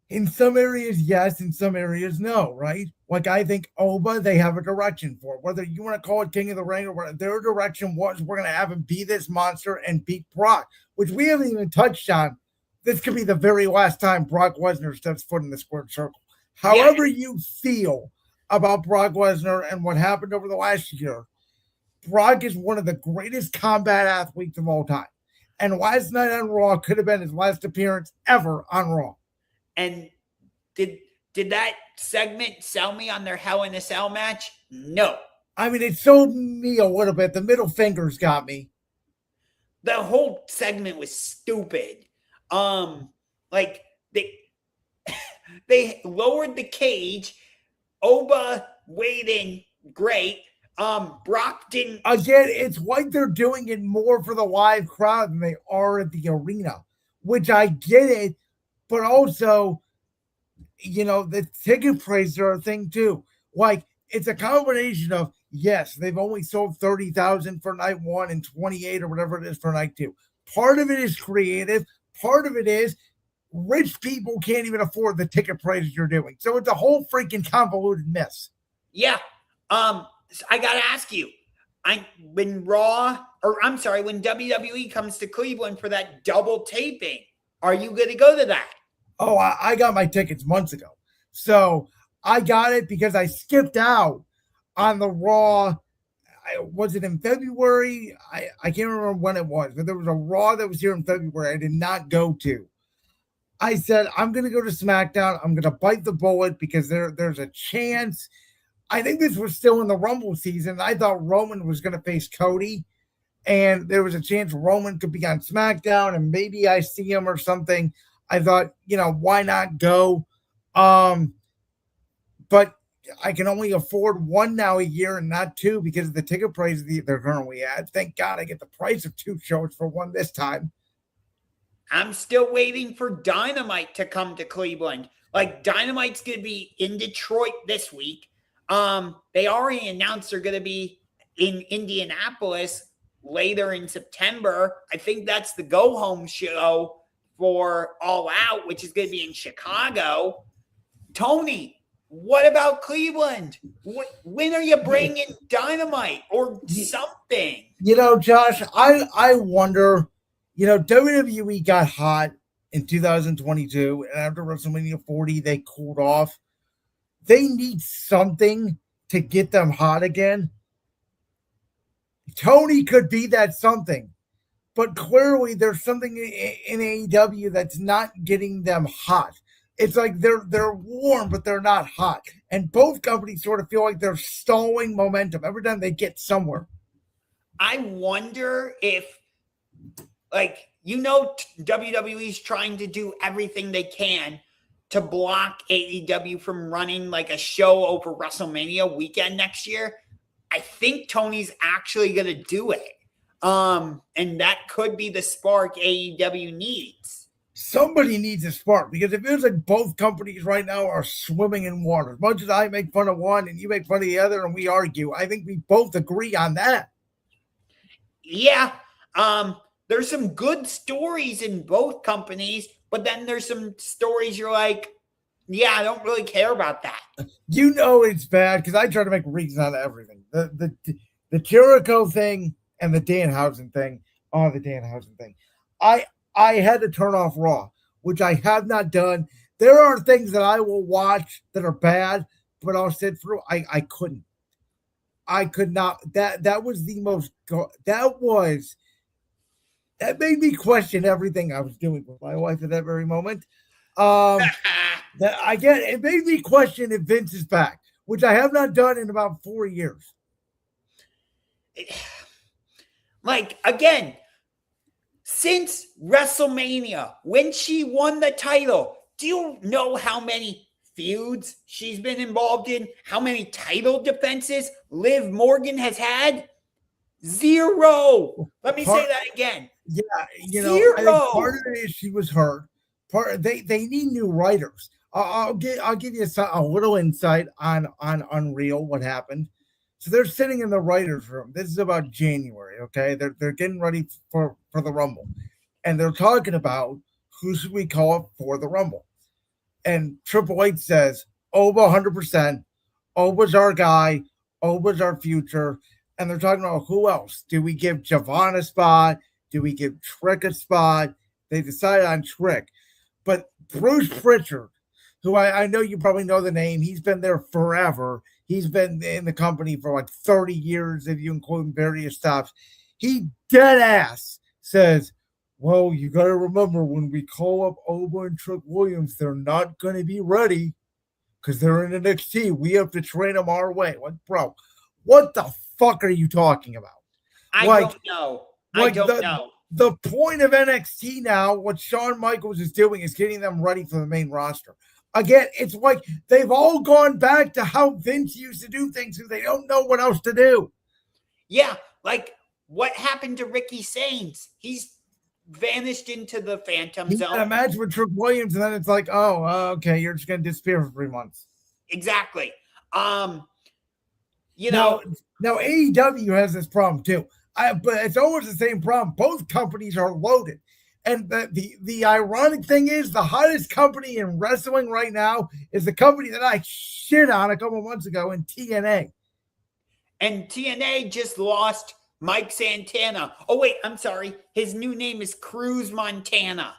In some areas, yes. In some areas, no, right? Like, I think Oba, they have a direction for it. Whether you want to call it King of the Ring or whatever, their direction was we're going to have him be this monster and beat Brock, which we haven't even touched on. This could be the very last time Brock Lesnar steps foot in the squared circle. However you feel about Brock Lesnar and what happened over the last year, Brock is one of the greatest combat athletes of all time. And last night on Raw could have been his last appearance ever on Raw. And did that segment sell me on their Hell in a Cell match? No. I mean, it sold me a little bit. The middle fingers got me. The whole segment was stupid. Like they lowered the cage. Oba weighed in great. Brock didn't. Again, it's like they're doing it more for the live crowd than they are at the arena, which I get it. But also, you know, the ticket prices are a thing too. Like, it's a combination of, yes, they've only sold 30,000 for night one and 28 or whatever it is for night two. Part of it is creative. Part of it is rich people can't even afford the ticket prices you're doing. So it's a whole freaking convoluted mess. Yeah. I got to ask you, when WWE comes to Cleveland for that double taping, are you going to go to that? Oh, I got my tickets months ago. So I got it because I skipped out on the Raw. Was it in February? I can't remember when it was, but there was a Raw that was here in February I did not go to. I said, I'm going to go to SmackDown. I'm going to bite the bullet because there's a chance. I think this was still in the Rumble season. I thought Roman was going to face Cody, and there was a chance Roman could be on SmackDown, and maybe I see him or something. I thought, you know, why not go? But I can only afford one now a year and not two because of the ticket price they're currently at. Thank God I get the price of two shows for one this time. I'm still waiting for Dynamite to come to Cleveland. Like, Dynamite's going to be in Detroit this week. They already announced they're going to be in Indianapolis later in September. I think that's the go-home show for All Out, which is going to be in Chicago. Tony, what about Cleveland? When are you bringing Dynamite or something? You know, Josh, I wonder, you know, WWE got hot in 2022, and after WrestleMania 40, they cooled off. They need something to get them hot again. Tony could be that something. But clearly, there's something in AEW that's not getting them hot. It's like they're warm, but they're not hot. And both companies sort of feel like they're stalling momentum every time they get somewhere. I wonder if, like, you know, WWE's trying to do everything they can to block AEW from running like a show over WrestleMania weekend next year. I think Tony's actually going to do it. And that could be the spark AEW needs. Somebody needs a spark because it feels like both companies right now are swimming in water. As much as I make fun of one and you make fun of the other and we argue, I think we both agree on that. Yeah. There's some good stories in both companies, but then there's some stories you're like, yeah, I don't really care about that. You know it's bad because I try to make reasons out of everything. The Jericho thing and the Danhausen thing. Oh, the Danhausen thing. I had to turn off Raw, which I have not done. There are things that I will watch that are bad, but I'll sit through. I couldn't. I could not. That was the most. That made me question everything I was doing with my wife at that very moment. It made me question if Vince is back, which I have not done in about 4 years. Like, again, since WrestleMania, when she won the title, do you know how many feuds she's been involved in? How many title defenses Liv Morgan has had? 0. Let me say that again. Yeah, you know, 0. I think part of the issue was her. They need new writers. I'll give you a little insight on Unreal, what happened. So they're sitting in the writers' room. This is about January, okay? They're getting ready for the Rumble, and they're talking about who should we call up for the Rumble. And Triple H says, Oba 100%. Oba's our guy. Oba's our future. And they're talking about who else. Do we give Javon a spot? Do we give Trick a spot? They decided on Trick. But Bruce Pritchard, who I know you probably know the name, he's been there forever. He's been in the company for like 30 years, if you include various stops. He dead ass says, well, you got to remember when we call up Oba and Trick Williams, they're not going to be ready because they're in NXT. We have to train them our way. Like, bro, what the fuck are you talking about? I don't know. I don't know. The point of NXT now, what Shawn Michaels is doing is getting them ready for the main roster. Again, it's like they've all gone back to how Vince used to do things because they don't know what else to do. Yeah, like what happened to Ricky Sainz? He's vanished into the Phantom Zone. Had a match with Trick Williams, and then it's like, oh, okay, you're just going to disappear for 3 months. Exactly. You now know, AEW has this problem too. But it's always the same problem. Both companies are loaded. And the ironic thing is the hottest company in wrestling right now is the company that I shit on a couple months ago in TNA. And TNA just lost Mike Santana. Oh, wait, I'm sorry. His new name is Cruz Montana.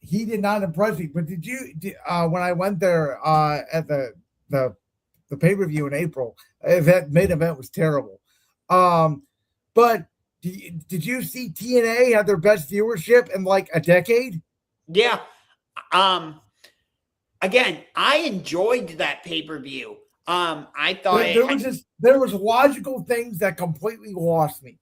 He did not impress me. But when I went there at the pay-per-view in April, that main event was terrible. But did you see TNA have their best viewership in like a decade? Yeah. Again, I enjoyed that pay-per-view. I thought there was logical things that completely lost me.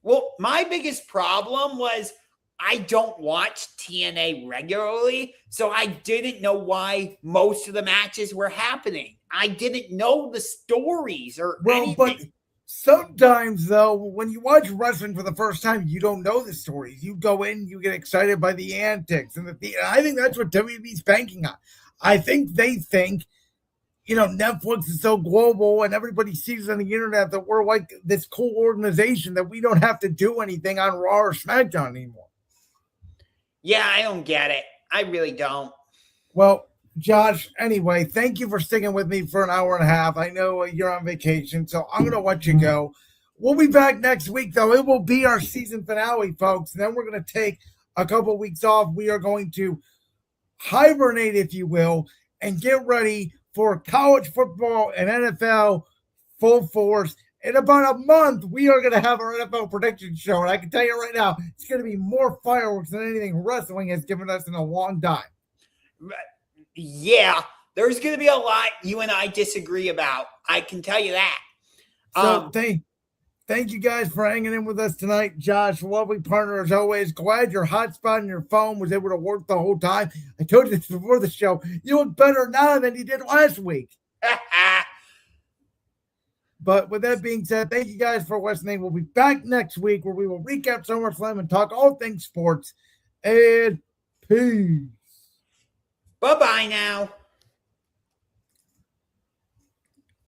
Well, my biggest problem was I don't watch TNA regularly, so I didn't know why most of the matches were happening. I didn't know the stories or anything. But sometimes, though, when you watch wrestling for the first time, you don't know the stories. You go in, you get excited by the antics. And I think that's what WWE's banking on. I think they think, Netflix is so global and everybody sees on the internet that we're like this cool organization that we don't have to do anything on Raw or SmackDown anymore. Yeah, I don't get it. I really don't. Well, Josh, anyway, thank you for sticking with me for an hour and a half. I know you're on vacation, so I'm going to let you go. We'll be back next week, though. It will be our season finale, folks. And then we're going to take a couple weeks off. We are going to hibernate, if you will, and get ready for college football and NFL full force. In about a month, we are going to have our NFL prediction show. And I can tell you right now, it's going to be more fireworks than anything wrestling has given us in a long time. Yeah, there's going to be a lot you and I disagree about. I can tell you that. So thank you guys for hanging in with us tonight. Josh, lovely partner as always. Glad your hotspot and your phone was able to work the whole time. I told you this before the show. You look better now than you did last week. But with that being said, thank you guys for listening. We'll be back next week where we will recap SummerSlam and talk all things sports. And peace. Bye-bye now.